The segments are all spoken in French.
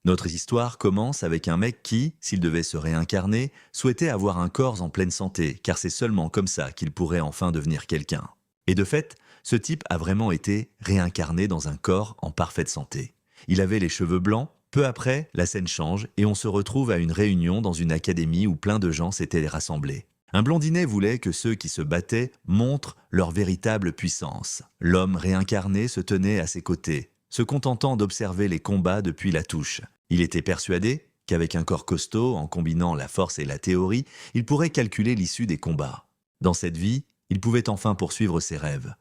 Notre histoire commence avec un mec qui, s'il devait se réincarner, souhaitait avoir un corps en pleine santé, car c'est seulement comme ça qu'il pourrait enfin devenir quelqu'un. Et de fait, ce type a vraiment été réincarné dans un corps en parfaite santé. Il avait les cheveux blancs, peu après, la scène change et on se retrouve à une réunion dans une académie où plein de gens s'étaient rassemblés. Un blondinet voulait que ceux qui se battaient montrent leur véritable puissance. L'homme réincarné se tenait à ses côtés, se contentant d'observer les combats depuis la touche. Il était persuadé qu'avec un corps costaud, en combinant la force et la théorie, il pourrait calculer l'issue des combats. Dans cette vie, il pouvait enfin poursuivre ses rêves.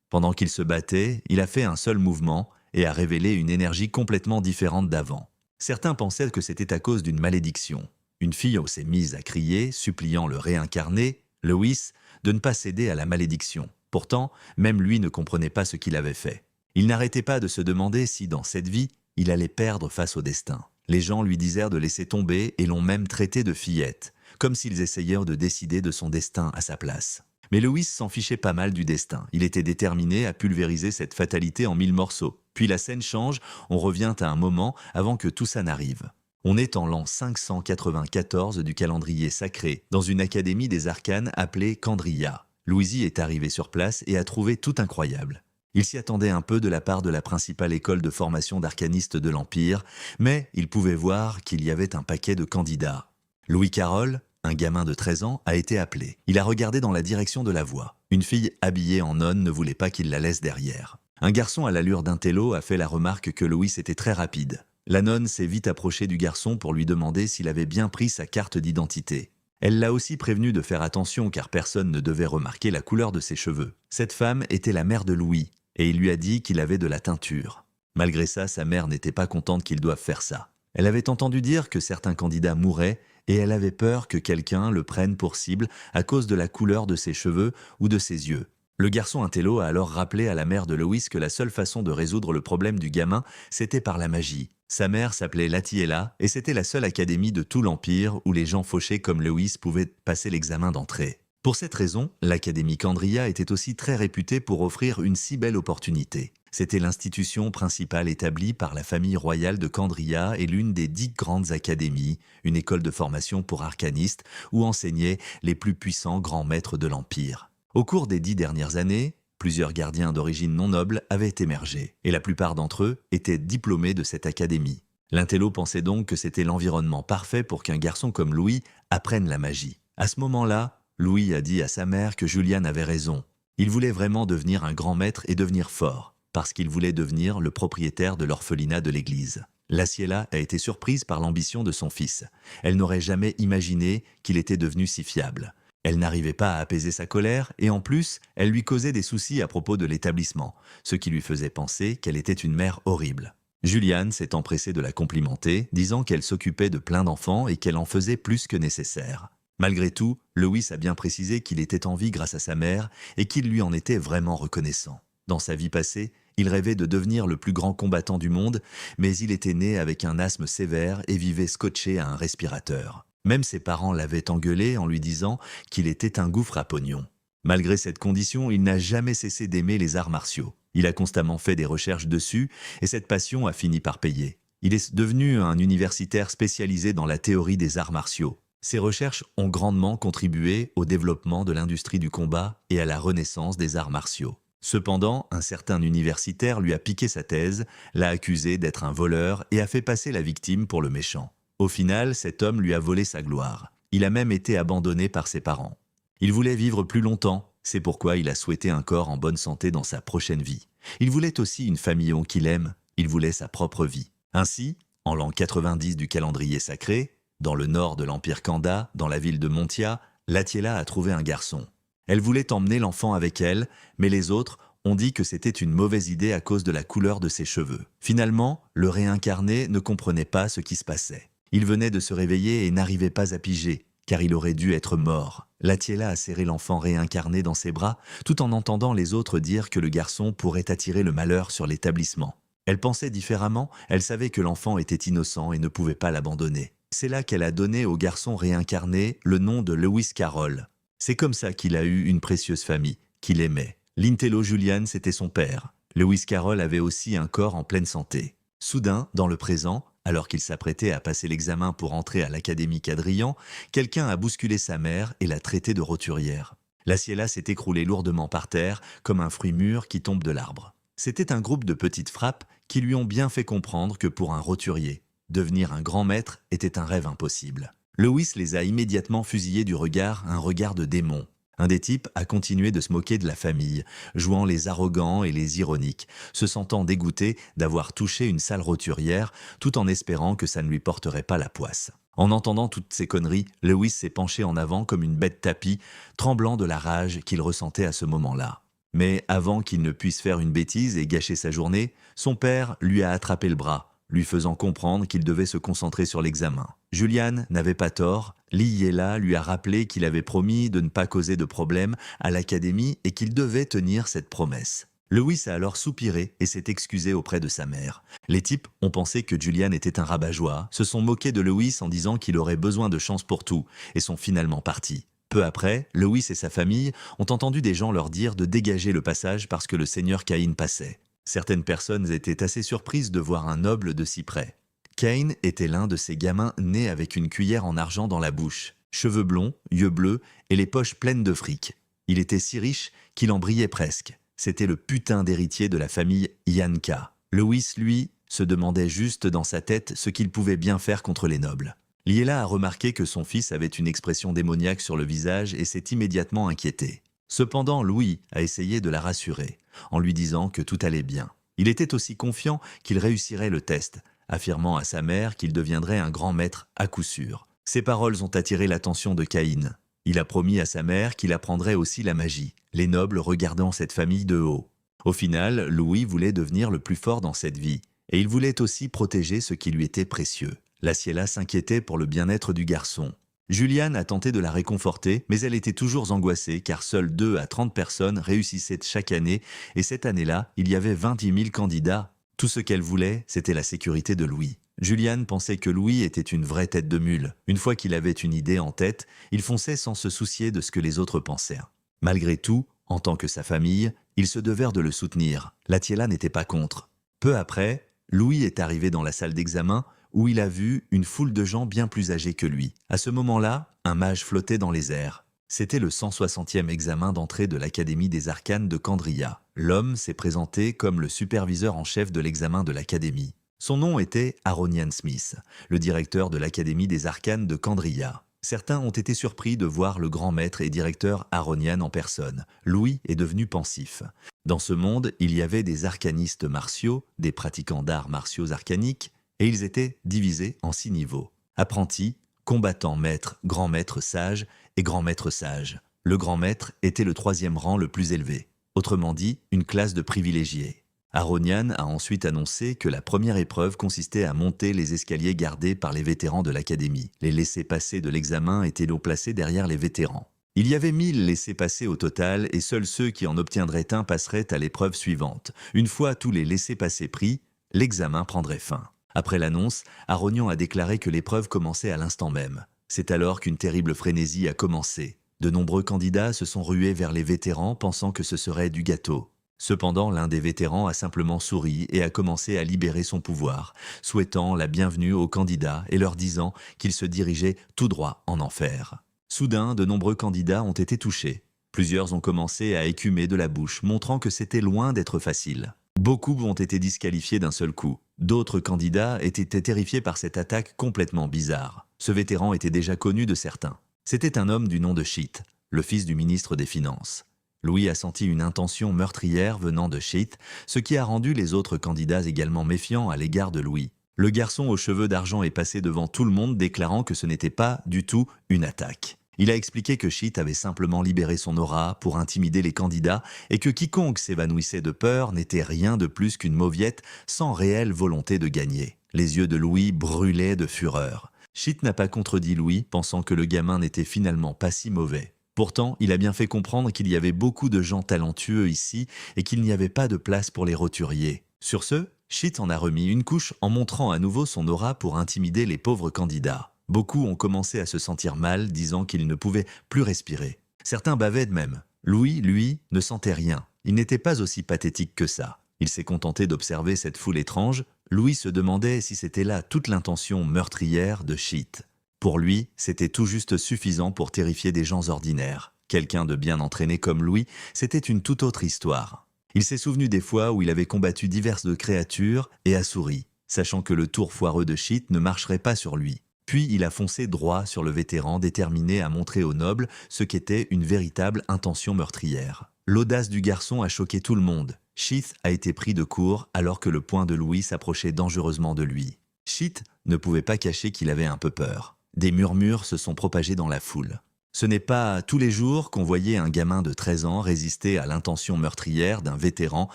Pendant qu'il se battait, il a fait un seul mouvement et a révélé une énergie complètement différente d'avant. Certains pensaient que c'était à cause d'une malédiction. Une fille s'est mise à crier, suppliant le réincarné, Lewis, de ne pas céder à la malédiction. Pourtant, même lui ne comprenait pas ce qu'il avait fait. Il n'arrêtait pas de se demander si, dans cette vie, il allait perdre face au destin. Les gens lui disèrent de laisser tomber et l'ont même traité de fillette, comme s'ils essayaient de décider de son destin à sa place. Mais Lewis s'en fichait pas mal du destin. Il était déterminé à pulvériser cette fatalité en 1000 morceaux. Puis la scène change, on revient à un moment avant que tout ça n'arrive. On est en l'an 594 du calendrier sacré, dans une académie des arcanes appelée Candria. Louisie est arrivé sur place et a trouvé tout incroyable. Il s'y attendait un peu de la part de la principale école de formation d'arcanistes de l'Empire, mais il pouvait voir qu'il y avait un paquet de candidats. Louis Carroll, un gamin de 13 ans, a été appelé. Il a regardé dans la direction de la voie. Une fille habillée en nonne ne voulait pas qu'il la laisse derrière. Un garçon à l'allure d'un télo a fait la remarque que Louis était très rapide. La nonne s'est vite approchée du garçon pour lui demander s'il avait bien pris sa carte d'identité. Elle l'a aussi prévenu de faire attention car personne ne devait remarquer la couleur de ses cheveux. Cette femme était la mère de Louis et il lui a dit qu'il avait de la teinture. Malgré ça, sa mère n'était pas contente qu'il doive faire ça. Elle avait entendu dire que certains candidats mouraient et elle avait peur que quelqu'un le prenne pour cible à cause de la couleur de ses cheveux ou de ses yeux. Le garçon intello a alors rappelé à la mère de Lewis que la seule façon de résoudre le problème du gamin, c'était par la magie. Sa mère s'appelait Latiella et c'était la seule académie de tout l'Empire où les gens fauchés comme Lewis pouvaient passer l'examen d'entrée. Pour cette raison, l'Académie Candria était aussi très réputée pour offrir une si belle opportunité. C'était l'institution principale établie par la famille royale de Candria et l'une des 10 grandes académies, une école de formation pour arcanistes où enseignaient les plus puissants grands maîtres de l'Empire. Au cours des 10 dernières années, plusieurs gardiens d'origine non noble avaient émergé, et la plupart d'entre eux étaient diplômés de cette académie. L'intello pensait donc que c'était l'environnement parfait pour qu'un garçon comme Louis apprenne la magie. À ce moment-là, Louis a dit à sa mère que Julian avait raison. Il voulait vraiment devenir un grand maître et devenir fort, parce qu'il voulait devenir le propriétaire de l'orphelinat de l'église. Laciella a été surprise par l'ambition de son fils. Elle n'aurait jamais imaginé qu'il était devenu si fiable. Elle n'arrivait pas à apaiser sa colère et en plus, elle lui causait des soucis à propos de l'établissement, ce qui lui faisait penser qu'elle était une mère horrible. Julian s'est empressé de la complimenter, disant qu'elle s'occupait de plein d'enfants et qu'elle en faisait plus que nécessaire. Malgré tout, Lewis a bien précisé qu'il était en vie grâce à sa mère et qu'il lui en était vraiment reconnaissant. Dans sa vie passée, il rêvait de devenir le plus grand combattant du monde, mais il était né avec un asthme sévère et vivait scotché à un respirateur. Même ses parents l'avaient engueulé en lui disant qu'il était un gouffre à pognon. Malgré cette condition, il n'a jamais cessé d'aimer les arts martiaux. Il a constamment fait des recherches dessus et cette passion a fini par payer. Il est devenu un universitaire spécialisé dans la théorie des arts martiaux. Ses recherches ont grandement contribué au développement de l'industrie du combat et à la renaissance des arts martiaux. Cependant, un certain universitaire lui a piqué sa thèse, l'a accusé d'être un voleur et a fait passer la victime pour le méchant. Au final, cet homme lui a volé sa gloire. Il a même été abandonné par ses parents. Il voulait vivre plus longtemps, c'est pourquoi il a souhaité un corps en bonne santé dans sa prochaine vie. Il voulait aussi une famille qu'il aime, il voulait sa propre vie. Ainsi, en l'an 90 du calendrier sacré, dans le nord de l'Empire Kanda, dans la ville de Montia, Latiella a trouvé un garçon. Elle voulait emmener l'enfant avec elle, mais les autres ont dit que c'était une mauvaise idée à cause de la couleur de ses cheveux. Finalement, le réincarné ne comprenait pas ce qui se passait. Il venait de se réveiller et n'arrivait pas à piger, car il aurait dû être mort. Latiella a serré l'enfant réincarné dans ses bras, tout en entendant les autres dire que le garçon pourrait attirer le malheur sur l'établissement. Elle pensait différemment, elle savait que l'enfant était innocent et ne pouvait pas l'abandonner. C'est là qu'elle a donné au garçon réincarné le nom de Lewis Carroll. C'est comme ça qu'il a eu une précieuse famille, qu'il aimait. L'intello Julian, c'était son père. Lewis Carroll avait aussi un corps en pleine santé. Soudain, dans le présent, Alors qu'il s'apprêtait à passer l'examen pour entrer à l'Académie Quadrillan, quelqu'un a bousculé sa mère et l'a traitée de roturière. La Ciela s'est écroulée lourdement par terre, comme un fruit mûr qui tombe de l'arbre. C'était un groupe de petites frappes qui lui ont bien fait comprendre que pour un roturier, devenir un grand maître était un rêve impossible. Lewis les a immédiatement fusillés du regard, un regard de démon. Un des types a continué de se moquer de la famille, jouant les arrogants et les ironiques, se sentant dégoûté d'avoir touché une sale roturière, tout en espérant que ça ne lui porterait pas la poisse. En entendant toutes ces conneries, Lewis s'est penché en avant comme une bête tapie, tremblant de la rage qu'il ressentait à ce moment-là. Mais avant qu'il ne puisse faire une bêtise et gâcher sa journée, son père lui a attrapé le bras, lui faisant comprendre qu'il devait se concentrer sur l'examen. Julian n'avait pas tort, Liela lui a rappelé qu'il avait promis de ne pas causer de problème à l'académie et qu'il devait tenir cette promesse. Lewis a alors soupiré et s'est excusé auprès de sa mère. Les types ont pensé que Julian était un rabat-joie, se sont moqués de Lewis en disant qu'il aurait besoin de chance pour tout et sont finalement partis. Peu après, Lewis et sa famille ont entendu des gens leur dire de dégager le passage parce que le seigneur Cain passait. Certaines personnes étaient assez surprises de voir un noble de si près. Cain était l'un de ces gamins nés avec une cuillère en argent dans la bouche, cheveux blonds, yeux bleus et les poches pleines de fric. Il était si riche qu'il en brillait presque. C'était le putain d'héritier de la famille Yanka. Lewis, lui, se demandait juste dans sa tête ce qu'il pouvait bien faire contre les nobles. Liela a remarqué que son fils avait une expression démoniaque sur le visage et s'est immédiatement inquiété. Cependant, Louis a essayé de la rassurer, en lui disant que tout allait bien. Il était aussi confiant qu'il réussirait le test, affirmant à sa mère qu'il deviendrait un grand maître à coup sûr. Ces paroles ont attiré l'attention de Caïn. Il a promis à sa mère qu'il apprendrait aussi la magie, les nobles regardant cette famille de haut. Au final, Louis voulait devenir le plus fort dans cette vie, et il voulait aussi protéger ce qui lui était précieux. La Ciela s'inquiétait pour le bien-être du garçon. Julian a tenté de la réconforter, mais elle était toujours angoissée car seules 2 à 30 personnes réussissaient chaque année et cette année-là, il y avait 20 000 candidats. Tout ce qu'elle voulait, c'était la sécurité de Louis. Julian pensait que Louis était une vraie tête de mule. Une fois qu'il avait une idée en tête, il fonçait sans se soucier de ce que les autres pensaient. Malgré tout, en tant que sa famille, ils se devèrent de le soutenir. La Ciela n'était pas contre. Peu après, Louis est arrivé dans la salle d'examen où il a vu une foule de gens bien plus âgés que lui. À ce moment-là, un mage flottait dans les airs. C'était le 160e examen d'entrée de l'Académie des Arcanes de Candria. L'homme s'est présenté comme le superviseur en chef de l'examen de l'Académie. Son nom était Aronian Smith, le directeur de l'Académie des Arcanes de Candria. Certains ont été surpris de voir le grand maître et directeur Aronian en personne. Louis est devenu pensif. Dans ce monde, il y avait des arcanistes martiaux, des pratiquants d'arts martiaux arcaniques, et ils étaient divisés en 6 niveaux. Apprenti, combattant maître, grand maître sage et grand maître sage. Le grand maître était le 3e rang le plus élevé, autrement dit, une classe de privilégiés. Aronian a ensuite annoncé que la première épreuve consistait à monter les escaliers gardés par les vétérans de l'académie. Les laissez-passer de l'examen étaient donc placés derrière les vétérans. Il y avait 1000 laissez-passer au total et seuls ceux qui en obtiendraient un passeraient à l'épreuve suivante. Une fois tous les laissez-passer pris, l'examen prendrait fin. Après l'annonce, Aronian a déclaré que l'épreuve commençait à l'instant même. C'est alors qu'une terrible frénésie a commencé. De nombreux candidats se sont rués vers les vétérans pensant que ce serait du gâteau. Cependant, l'un des vétérans a simplement souri et a commencé à libérer son pouvoir, souhaitant la bienvenue aux candidats et leur disant qu'ils se dirigeaient tout droit en enfer. Soudain, de nombreux candidats ont été touchés. Plusieurs ont commencé à écumer de la bouche, montrant que c'était loin d'être facile. Beaucoup ont été disqualifiés d'un seul coup. D'autres candidats étaient terrifiés par cette attaque complètement bizarre. Ce vétéran était déjà connu de certains. C'était un homme du nom de Sheet, le fils du ministre des Finances. Louis a senti une intention meurtrière venant de Sheet, ce qui a rendu les autres candidats également méfiants à l'égard de Louis. Le garçon aux cheveux d'argent est passé devant tout le monde déclarant que ce n'était pas du tout une attaque. Il a expliqué que Sheet avait simplement libéré son aura pour intimider les candidats et que quiconque s'évanouissait de peur n'était rien de plus qu'une mauviette sans réelle volonté de gagner. Les yeux de Louis brûlaient de fureur. Sheet n'a pas contredit Louis, pensant que le gamin n'était finalement pas si mauvais. Pourtant, il a bien fait comprendre qu'il y avait beaucoup de gens talentueux ici et qu'il n'y avait pas de place pour les roturiers. Sur ce, Sheet en a remis une couche en montrant à nouveau son aura pour intimider les pauvres candidats. Beaucoup ont commencé à se sentir mal, disant qu'ils ne pouvaient plus respirer. Certains bavaient de même. Louis, lui, ne sentait rien. Il n'était pas aussi pathétique que ça. Il s'est contenté d'observer cette foule étrange, Louis se demandait si c'était là toute l'intention meurtrière de Sheet. Pour lui, c'était tout juste suffisant pour terrifier des gens ordinaires. Quelqu'un de bien entraîné comme Louis, c'était une toute autre histoire. Il s'est souvenu des fois où il avait combattu diverses créatures et a souri, sachant que le tour foireux de Sheet ne marcherait pas sur lui. Puis il a foncé droit sur le vétéran, déterminé à montrer aux nobles ce qu'était une véritable intention meurtrière. L'audace du garçon a choqué tout le monde. Sheet a été pris de court alors que le poing de Louis s'approchait dangereusement de lui. Sheet ne pouvait pas cacher qu'il avait un peu peur. Des murmures se sont propagés dans la foule. Ce n'est pas tous les jours qu'on voyait un gamin de 13 ans résister à l'intention meurtrière d'un vétéran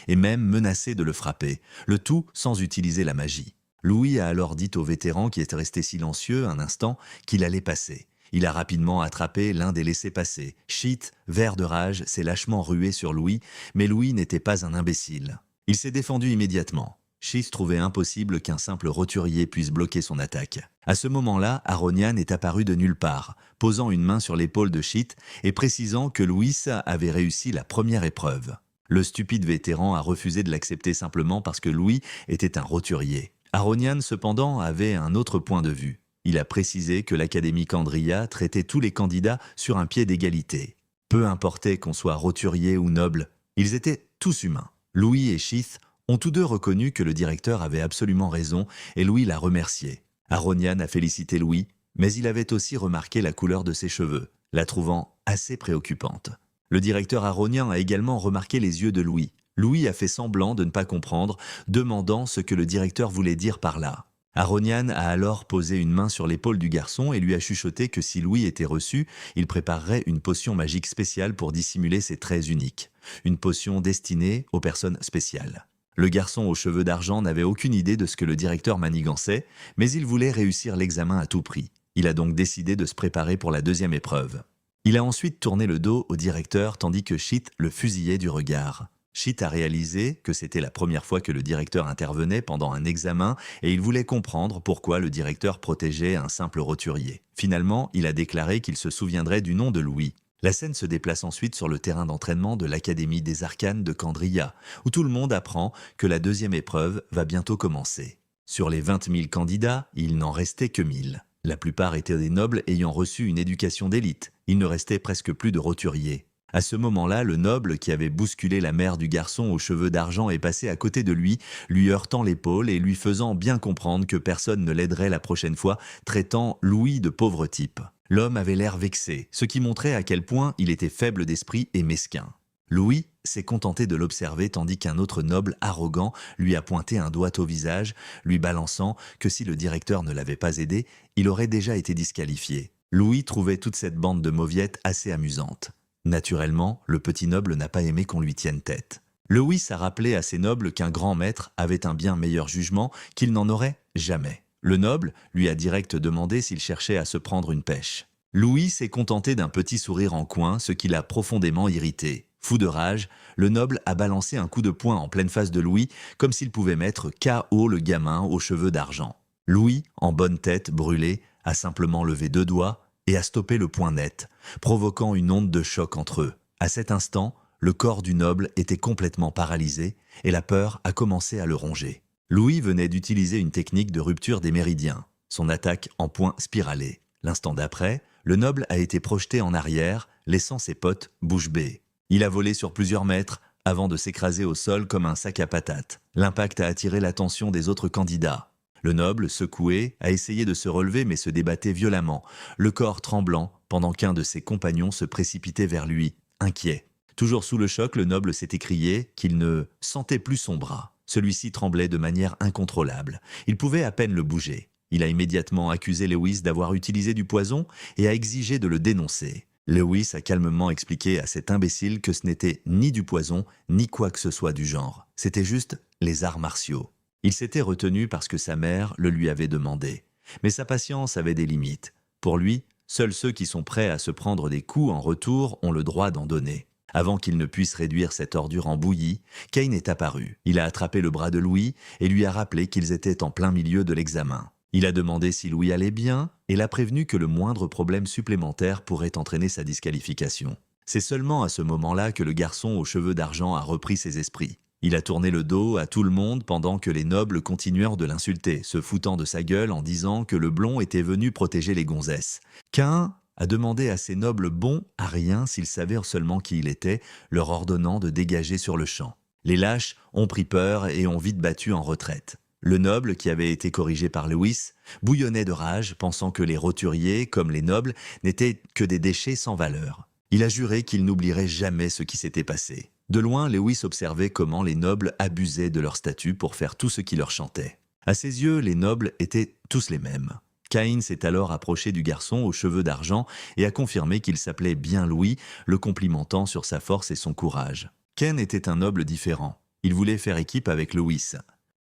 et même menacer de le frapper, le tout sans utiliser la magie. Louis a alors dit au vétéran qui était resté silencieux un instant qu'il allait passer. Il a rapidement attrapé l'un des laissés-passer. Sheet, vert de rage, s'est lâchement rué sur Louis, mais Louis n'était pas un imbécile. Il s'est défendu immédiatement. Sheet trouvait impossible qu'un simple roturier puisse bloquer son attaque. À ce moment-là, Aronian est apparu de nulle part, posant une main sur l'épaule de Sheet et précisant que Louis avait réussi la première épreuve. Le stupide vétéran a refusé de l'accepter simplement parce que Louis était un roturier. Aronian, cependant, avait un autre point de vue. Il a précisé que l'Académie Kandria traitait tous les candidats sur un pied d'égalité. Peu importait qu'on soit roturier ou noble, ils étaient tous humains. Louis et Sheet ont tous deux reconnu que le directeur avait absolument raison et Louis l'a remercié. Aronian a félicité Louis, mais il avait aussi remarqué la couleur de ses cheveux, la trouvant assez préoccupante. Le directeur Aronian a également remarqué les yeux de Louis. Louis a fait semblant de ne pas comprendre, demandant ce que le directeur voulait dire par là. Aronian a alors posé une main sur l'épaule du garçon et lui a chuchoté que si Louis était reçu, il préparerait une potion magique spéciale pour dissimuler ses traits uniques. Une potion destinée aux personnes spéciales. Le garçon aux cheveux d'argent n'avait aucune idée de ce que le directeur manigançait, mais il voulait réussir l'examen à tout prix. Il a donc décidé de se préparer pour la deuxième épreuve. Il a ensuite tourné le dos au directeur tandis que Sheet le fusillait du regard. Sheet a réalisé que c'était la première fois que le directeur intervenait pendant un examen et il voulait comprendre pourquoi le directeur protégeait un simple roturier. Finalement, il a déclaré qu'il se souviendrait du nom de Louis. La scène se déplace ensuite sur le terrain d'entraînement de l'Académie des Arcanes de Kandria, où tout le monde apprend que la deuxième épreuve va bientôt commencer. Sur les 20 000 candidats, il n'en restait que 1000. La plupart étaient des nobles ayant reçu une éducation d'élite. Il ne restait presque plus de roturiers. À ce moment-là, le noble qui avait bousculé la mère du garçon aux cheveux d'argent est passé à côté de lui, lui heurtant l'épaule et lui faisant bien comprendre que personne ne l'aiderait la prochaine fois, traitant Louis de pauvre type. L'homme avait l'air vexé, ce qui montrait à quel point il était faible d'esprit et mesquin. Louis s'est contenté de l'observer tandis qu'un autre noble arrogant lui a pointé un doigt au visage, lui balançant que si le directeur ne l'avait pas aidé, il aurait déjà été disqualifié. Louis trouvait toute cette bande de mauviettes assez amusante. Naturellement, le petit noble n'a pas aimé qu'on lui tienne tête. Louis a rappelé à ses nobles qu'un grand maître avait un bien meilleur jugement qu'il n'en aurait jamais. Le noble lui a direct demandé s'il cherchait à se prendre une pêche. Louis s'est contenté d'un petit sourire en coin, ce qui l'a profondément irrité. Fou de rage, le noble a balancé un coup de poing en pleine face de Louis, comme s'il pouvait mettre KO le gamin aux cheveux d'argent. Louis, en bonne tête brûlée, a simplement levé 2 doigts et a stoppé le poing net, provoquant une onde de choc entre eux. À cet instant, le corps du noble était complètement paralysé et la peur a commencé à le ronger. Louis venait d'utiliser une technique de rupture des méridiens, son attaque en point spiralé. L'instant d'après, le noble a été projeté en arrière, laissant ses potes bouche bée. Il a volé sur plusieurs mètres avant de s'écraser au sol comme un sac à patates. L'impact a attiré l'attention des autres candidats. Le noble, secoué, a essayé de se relever mais se débattait violemment, le corps tremblant, pendant qu'un de ses compagnons se précipitait vers lui, inquiet. Toujours sous le choc, le noble s'est écrié qu'il ne sentait plus son bras. Celui-ci tremblait de manière incontrôlable. Il pouvait à peine le bouger. Il a immédiatement accusé Lewis d'avoir utilisé du poison et a exigé de le dénoncer. Lewis a calmement expliqué à cet imbécile que ce n'était ni du poison, ni quoi que ce soit du genre. C'était juste les arts martiaux. Il s'était retenu parce que sa mère le lui avait demandé. Mais sa patience avait des limites. Pour lui, seuls ceux qui sont prêts à se prendre des coups en retour ont le droit d'en donner. Avant qu'il ne puisse réduire cette ordure en bouillie, Kane est apparu. Il a attrapé le bras de Louis et lui a rappelé qu'ils étaient en plein milieu de l'examen. Il a demandé si Louis allait bien et l'a prévenu que le moindre problème supplémentaire pourrait entraîner sa disqualification. C'est seulement à ce moment-là que le garçon aux cheveux d'argent a repris ses esprits. Il a tourné le dos à tout le monde pendant que les nobles continuèrent de l'insulter, se foutant de sa gueule en disant que le blond était venu protéger les gonzesses. Caïn a demandé à ces nobles bons à rien s'ils savaient seulement qui il était, leur ordonnant de dégager sur le champ. Les lâches ont pris peur et ont vite battu en retraite. Le noble, qui avait été corrigé par Lewis, bouillonnait de rage, pensant que les roturiers, comme les nobles, n'étaient que des déchets sans valeur. Il a juré qu'il n'oublierait jamais ce qui s'était passé. De loin, Lewis observait comment les nobles abusaient de leur statut pour faire tout ce qui leur chantait. À ses yeux, les nobles étaient tous les mêmes. Caïn s'est alors approché du garçon aux cheveux d'argent et a confirmé qu'il s'appelait bien Louis, le complimentant sur sa force et son courage. Ken était un noble différent. Il voulait faire équipe avec Lewis.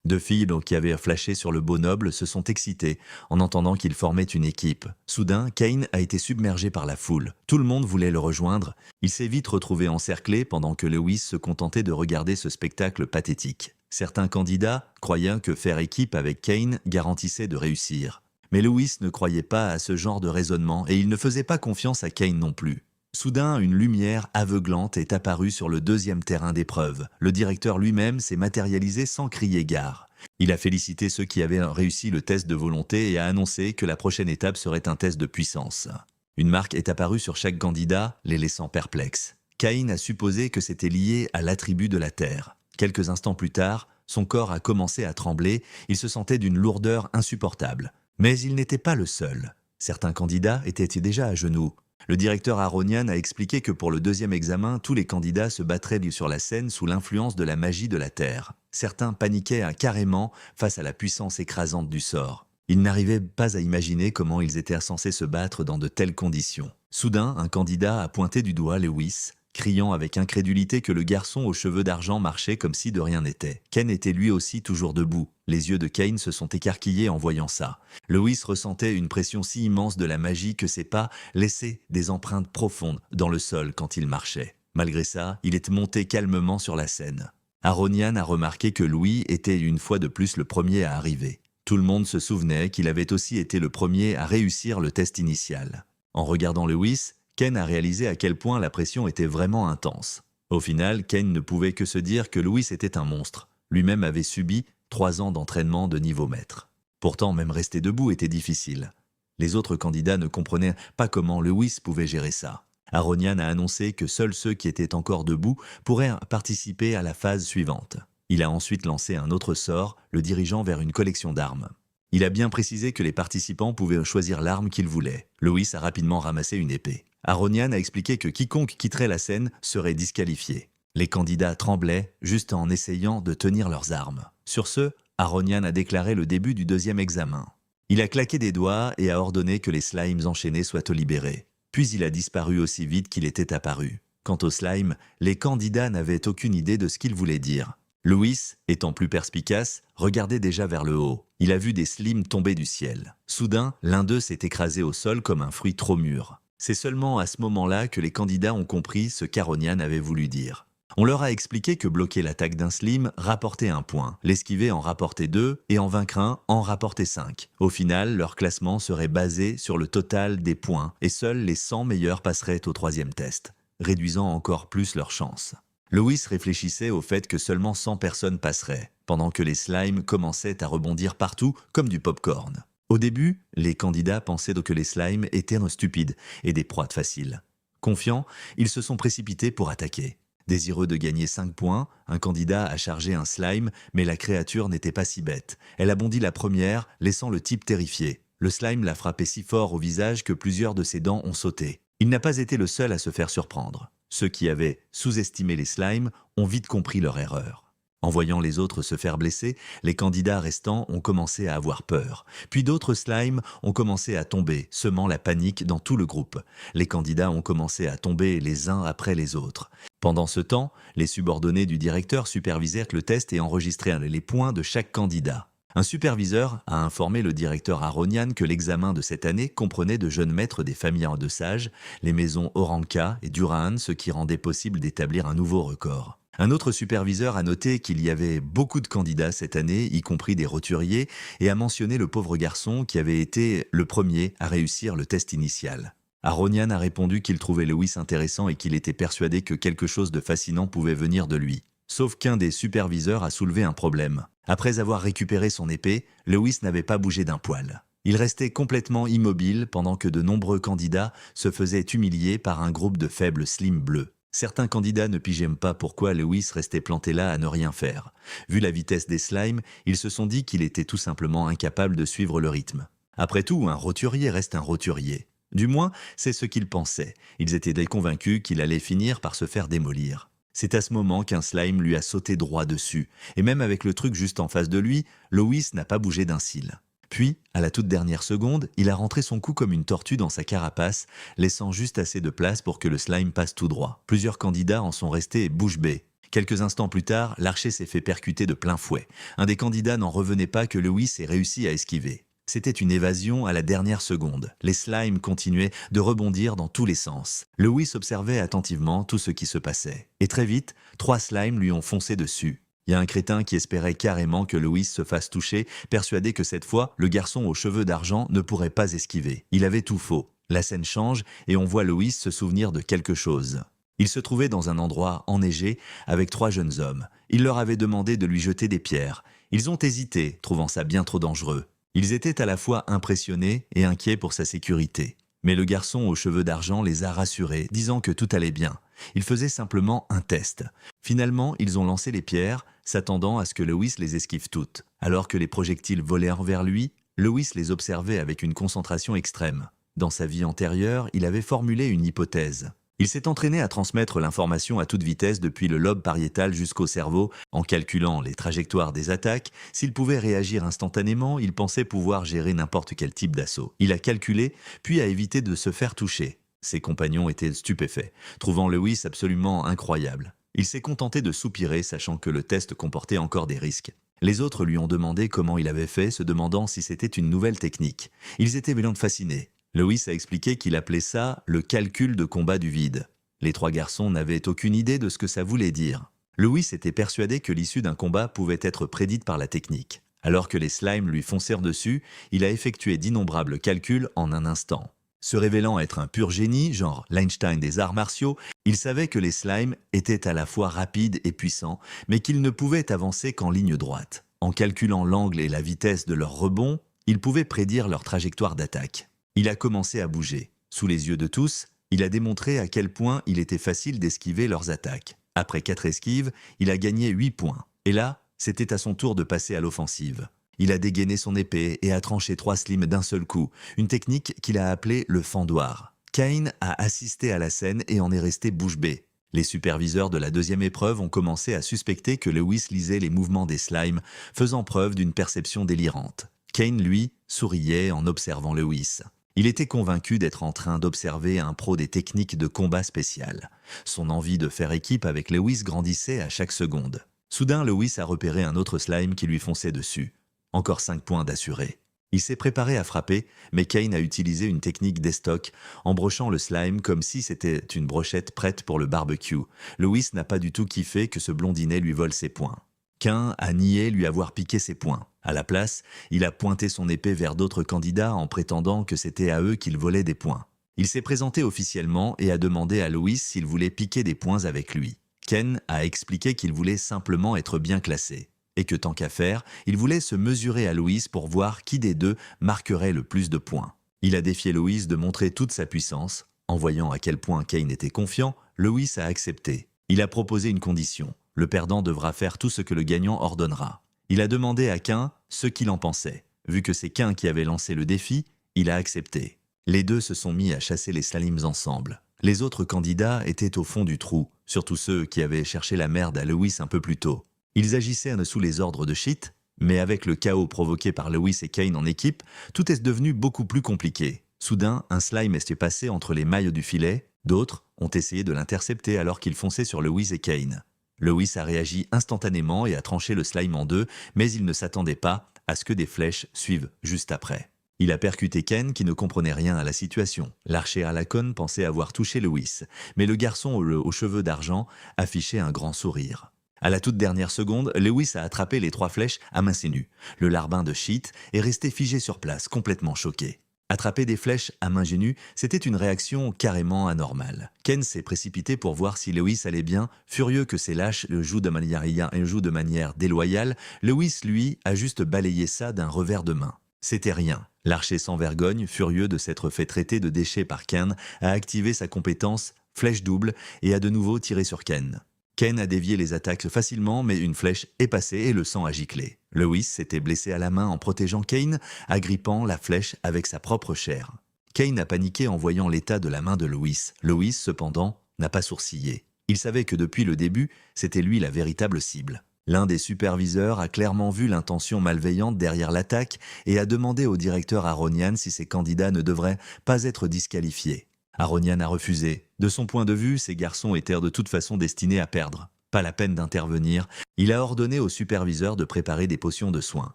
Deux filles qui avaient flashé sur le beau noble se sont excitées en entendant qu'ils formaient une équipe. Soudain, Caïn a été submergé par la foule. Tout le monde voulait le rejoindre. Il s'est vite retrouvé encerclé pendant que Lewis se contentait de regarder ce spectacle pathétique. Certains candidats croyaient que faire équipe avec Caïn garantissait de réussir. Mais Lewis ne croyait pas à ce genre de raisonnement et il ne faisait pas confiance à Caïn non plus. Soudain, une lumière aveuglante est apparue sur le deuxième terrain d'épreuve. Le directeur lui-même s'est matérialisé sans crier gare. Il a félicité ceux qui avaient réussi le test de volonté et a annoncé que la prochaine étape serait un test de puissance. Une marque est apparue sur chaque candidat, les laissant perplexes. Caïn a supposé que c'était lié à l'attribut de la terre. Quelques instants plus tard, son corps a commencé à trembler, il se sentait d'une lourdeur insupportable. Mais il n'était pas le seul. Certains candidats étaient déjà à genoux. Le directeur Aronian a expliqué que pour le deuxième examen, tous les candidats se battraient sur la scène sous l'influence de la magie de la Terre. Certains paniquaient carrément face à la puissance écrasante du sort. Ils n'arrivaient pas à imaginer comment ils étaient censés se battre dans de telles conditions. Soudain, un candidat a pointé du doigt Lewis, criant avec incrédulité que le garçon aux cheveux d'argent marchait comme si de rien n'était. Ken était lui aussi toujours debout. Les yeux de Caïn se sont écarquillés en voyant ça. Lewis ressentait une pression si immense de la magie que ses pas laissaient des empreintes profondes dans le sol quand il marchait. Malgré ça, il est monté calmement sur la scène. Aronian a remarqué que Louis était une fois de plus le premier à arriver. Tout le monde se souvenait qu'il avait aussi été le premier à réussir le test initial. En regardant Lewis, Ken a réalisé à quel point la pression était vraiment intense. Au final, Ken ne pouvait que se dire que Lewis était un monstre. Lui-même avait subi 3 ans d'entraînement de niveau maître. Pourtant, même rester debout était difficile. Les autres candidats ne comprenaient pas comment Lewis pouvait gérer ça. Aronian a annoncé que seuls ceux qui étaient encore debout pourraient participer à la phase suivante. Il a ensuite lancé un autre sort, le dirigeant vers une collection d'armes. Il a bien précisé que les participants pouvaient choisir l'arme qu'ils voulaient. Lewis a rapidement ramassé une épée. Aronian a expliqué que quiconque quitterait la scène serait disqualifié. Les candidats tremblaient juste en essayant de tenir leurs armes. Sur ce, Aronian a déclaré le début du deuxième examen. Il a claqué des doigts et a ordonné que les slimes enchaînés soient libérés. Puis il a disparu aussi vite qu'il était apparu. Quant aux slimes, les candidats n'avaient aucune idée de ce qu'ils voulaient dire. Lewis, étant plus perspicace, regardait déjà vers le haut. Il a vu des slimes tomber du ciel. Soudain, l'un d'eux s'est écrasé au sol comme un fruit trop mûr. C'est seulement à ce moment-là que les candidats ont compris ce qu'Aronian avait voulu dire. On leur a expliqué que bloquer l'attaque d'un slime rapportait 1 point, l'esquiver en rapportait 2 et en vaincre un en rapportait 5. Au final, leur classement serait basé sur le total des points et seuls les 100 meilleurs passeraient au 3e test, réduisant encore plus leurs chances. Lewis réfléchissait au fait que seulement 100 personnes passeraient, pendant que les slimes commençaient à rebondir partout comme du pop-corn. Au début, les candidats pensaient que les slimes étaient stupides et des proies faciles. Confiants, ils se sont précipités pour attaquer. Désireux de gagner 5 points, un candidat a chargé un slime, mais la créature n'était pas si bête. Elle a bondi la première, laissant le type terrifié. Le slime l'a frappé si fort au visage que plusieurs de ses dents ont sauté. Il n'a pas été le seul à se faire surprendre. Ceux qui avaient sous-estimé les slimes ont vite compris leur erreur. En voyant les autres se faire blesser, les candidats restants ont commencé à avoir peur. Puis d'autres slimes ont commencé à tomber, semant la panique dans tout le groupe. Les candidats ont commencé à tomber les uns après les autres. Pendant ce temps, les subordonnés du directeur supervisèrent le test et enregistrèrent les points de chaque candidat. Un superviseur a informé le directeur Aronian que l'examen de cette année comprenait de jeunes maîtres des familles de sages, les maisons Oranka et Duraan, ce qui rendait possible d'établir un nouveau record. Un autre superviseur a noté qu'il y avait beaucoup de candidats cette année, y compris des roturiers, et a mentionné le pauvre garçon qui avait été le premier à réussir le test initial. Aronian a répondu qu'il trouvait Lewis intéressant et qu'il était persuadé que quelque chose de fascinant pouvait venir de lui. Sauf qu'un des superviseurs a soulevé un problème. Après avoir récupéré son épée, Lewis n'avait pas bougé d'un poil. Il restait complètement immobile pendant que de nombreux candidats se faisaient humilier par un groupe de faibles slimes bleus. Certains candidats ne pigeaient pas pourquoi Lewis restait planté là à ne rien faire. Vu la vitesse des slimes, ils se sont dit qu'il était tout simplement incapable de suivre le rythme. Après tout, un roturier reste un roturier. Du moins, c'est ce qu'ils pensaient. Ils étaient convaincus qu'il allait finir par se faire démolir. C'est à ce moment qu'un slime lui a sauté droit dessus, et même avec le truc juste en face de lui, Lewis n'a pas bougé d'un cil. Puis, à la toute dernière seconde, il a rentré son cou comme une tortue dans sa carapace, laissant juste assez de place pour que le slime passe tout droit. Plusieurs candidats en sont restés bouche bée. Quelques instants plus tard, l'archer s'est fait percuter de plein fouet. Un des candidats n'en revenait pas que Lewis ait réussi à esquiver. C'était une évasion à la dernière seconde. Les slimes continuaient de rebondir dans tous les sens. Lewis observait attentivement tout ce qui se passait. Et très vite, 3 slimes lui ont foncé dessus. Il y a un crétin qui espérait carrément que Lewis se fasse toucher, persuadé que cette fois, le garçon aux cheveux d'argent ne pourrait pas esquiver. Il avait tout faux. La scène change et on voit Lewis se souvenir de quelque chose. Il se trouvait dans un endroit enneigé avec 3 jeunes hommes. Il leur avait demandé de lui jeter des pierres. Ils ont hésité, trouvant ça bien trop dangereux. Ils étaient à la fois impressionnés et inquiets pour sa sécurité. Mais le garçon aux cheveux d'argent les a rassurés, disant que tout allait bien. Il faisait simplement un test. Finalement, ils ont lancé les pierres, s'attendant à ce que Lewis les esquive toutes. Alors que les projectiles volaient envers lui, Lewis les observait avec une concentration extrême. Dans sa vie antérieure, il avait formulé une hypothèse. Il s'est entraîné à transmettre l'information à toute vitesse depuis le lobe pariétal jusqu'au cerveau. En calculant les trajectoires des attaques, s'il pouvait réagir instantanément, il pensait pouvoir gérer n'importe quel type d'assaut. Il a calculé, puis a évité de se faire toucher. Ses compagnons étaient stupéfaits, trouvant Lewis absolument incroyable. Il s'est contenté de soupirer, sachant que le test comportait encore des risques. Les autres lui ont demandé comment il avait fait, se demandant si c'était une nouvelle technique. Ils étaient bêtement fascinés. Lewis a expliqué qu'il appelait ça le calcul de combat du vide. Les 3 garçons n'avaient aucune idée de ce que ça voulait dire. Lewis était persuadé que l'issue d'un combat pouvait être prédite par la technique. Alors que les slimes lui foncèrent dessus, il a effectué d'innombrables calculs en un instant. Se révélant être un pur génie, genre l'Einstein des arts martiaux, il savait que les slimes étaient à la fois rapides et puissants, mais qu'ils ne pouvaient avancer qu'en ligne droite. En calculant l'angle et la vitesse de leur rebond, il pouvait prédire leur trajectoire d'attaque. Il a commencé à bouger. Sous les yeux de tous, il a démontré à quel point il était facile d'esquiver leurs attaques. Après 4 esquives, il a gagné 8 points. Et là, c'était à son tour de passer à l'offensive. Il a dégainé son épée et a tranché 3 slimes d'un seul coup, une technique qu'il a appelée le fendoir. Kane a assisté à la scène et en est resté bouche bée. Les superviseurs de la deuxième épreuve ont commencé à suspecter que Lewis lisait les mouvements des slimes, faisant preuve d'une perception délirante. Kane, lui, souriait en observant Lewis. Il était convaincu d'être en train d'observer un pro des techniques de combat spéciales. Son envie de faire équipe avec Lewis grandissait à chaque seconde. Soudain, Lewis a repéré un autre slime qui lui fonçait dessus. Encore 5 points d'assurés. Il s'est préparé à frapper, mais Kane a utilisé une technique d'estoc, en brochant le slime comme si c'était une brochette prête pour le barbecue. Lewis n'a pas du tout kiffé que ce blondinet lui vole ses points. Kane a nié lui avoir piqué ses points. À la place, il a pointé son épée vers d'autres candidats en prétendant que c'était à eux qu'il volait des points. Il s'est présenté officiellement et a demandé à Lewis s'il voulait piquer des points avec lui. Ken a expliqué qu'il voulait simplement être bien classé. Et que tant qu'à faire, il voulait se mesurer à Lewis pour voir qui des deux marquerait le plus de points. Il a défié Lewis de montrer toute sa puissance. En voyant à quel point Kane était confiant, Lewis a accepté. Il a proposé une condition. Le perdant devra faire tout ce que le gagnant ordonnera. Il a demandé à Kane ce qu'il en pensait. Vu que c'est Kane qui avait lancé le défi, il a accepté. Les deux se sont mis à chasser les slimes ensemble. Les autres candidats étaient au fond du trou, surtout ceux qui avaient cherché la merde à Lewis un peu plus tôt. Ils agissaient sous les ordres de Shit, mais avec le chaos provoqué par Lewis et Kane en équipe, tout est devenu beaucoup plus compliqué. Soudain, un slime est passé entre les mailles du filet, d'autres ont essayé de l'intercepter alors qu'il fonçait sur Lewis et Kane. Lewis a réagi instantanément et a tranché le slime en 2, mais il ne s'attendait pas à ce que des flèches suivent juste après. Il a percuté Ken qui ne comprenait rien à la situation. L'archer à la conne pensait avoir touché Lewis, mais le garçon aux cheveux d'argent affichait un grand sourire. À la toute dernière seconde, Lewis a attrapé les 3 flèches à main nue. Le larbin de Shit est resté figé sur place, complètement choqué. Attraper des flèches à main nue, c'était une réaction carrément anormale. Ken s'est précipité pour voir si Lewis allait bien, furieux que ses lâches le jouent de manière déloyale. Lewis, lui, a juste balayé ça d'un revers de main. C'était rien. L'archer sans vergogne, furieux de s'être fait traiter de déchet par Ken, a activé sa compétence flèche double et a de nouveau tiré sur Ken. Ken a dévié les attaques facilement, mais une flèche est passée et le sang a giclé. Lewis s'était blessé à la main en protégeant Kane, agrippant la flèche avec sa propre chair. Kane a paniqué en voyant l'état de la main de Lewis. Lewis, cependant, n'a pas sourcillé. Il savait que depuis le début, c'était lui la véritable cible. L'un des superviseurs a clairement vu l'intention malveillante derrière l'attaque et a demandé au directeur Aronian si ses candidats ne devraient pas être disqualifiés. Aronian a refusé. De son point de vue, ces garçons étaient de toute façon destinés à perdre. Pas la peine d'intervenir. Il a ordonné au superviseur de préparer des potions de soins,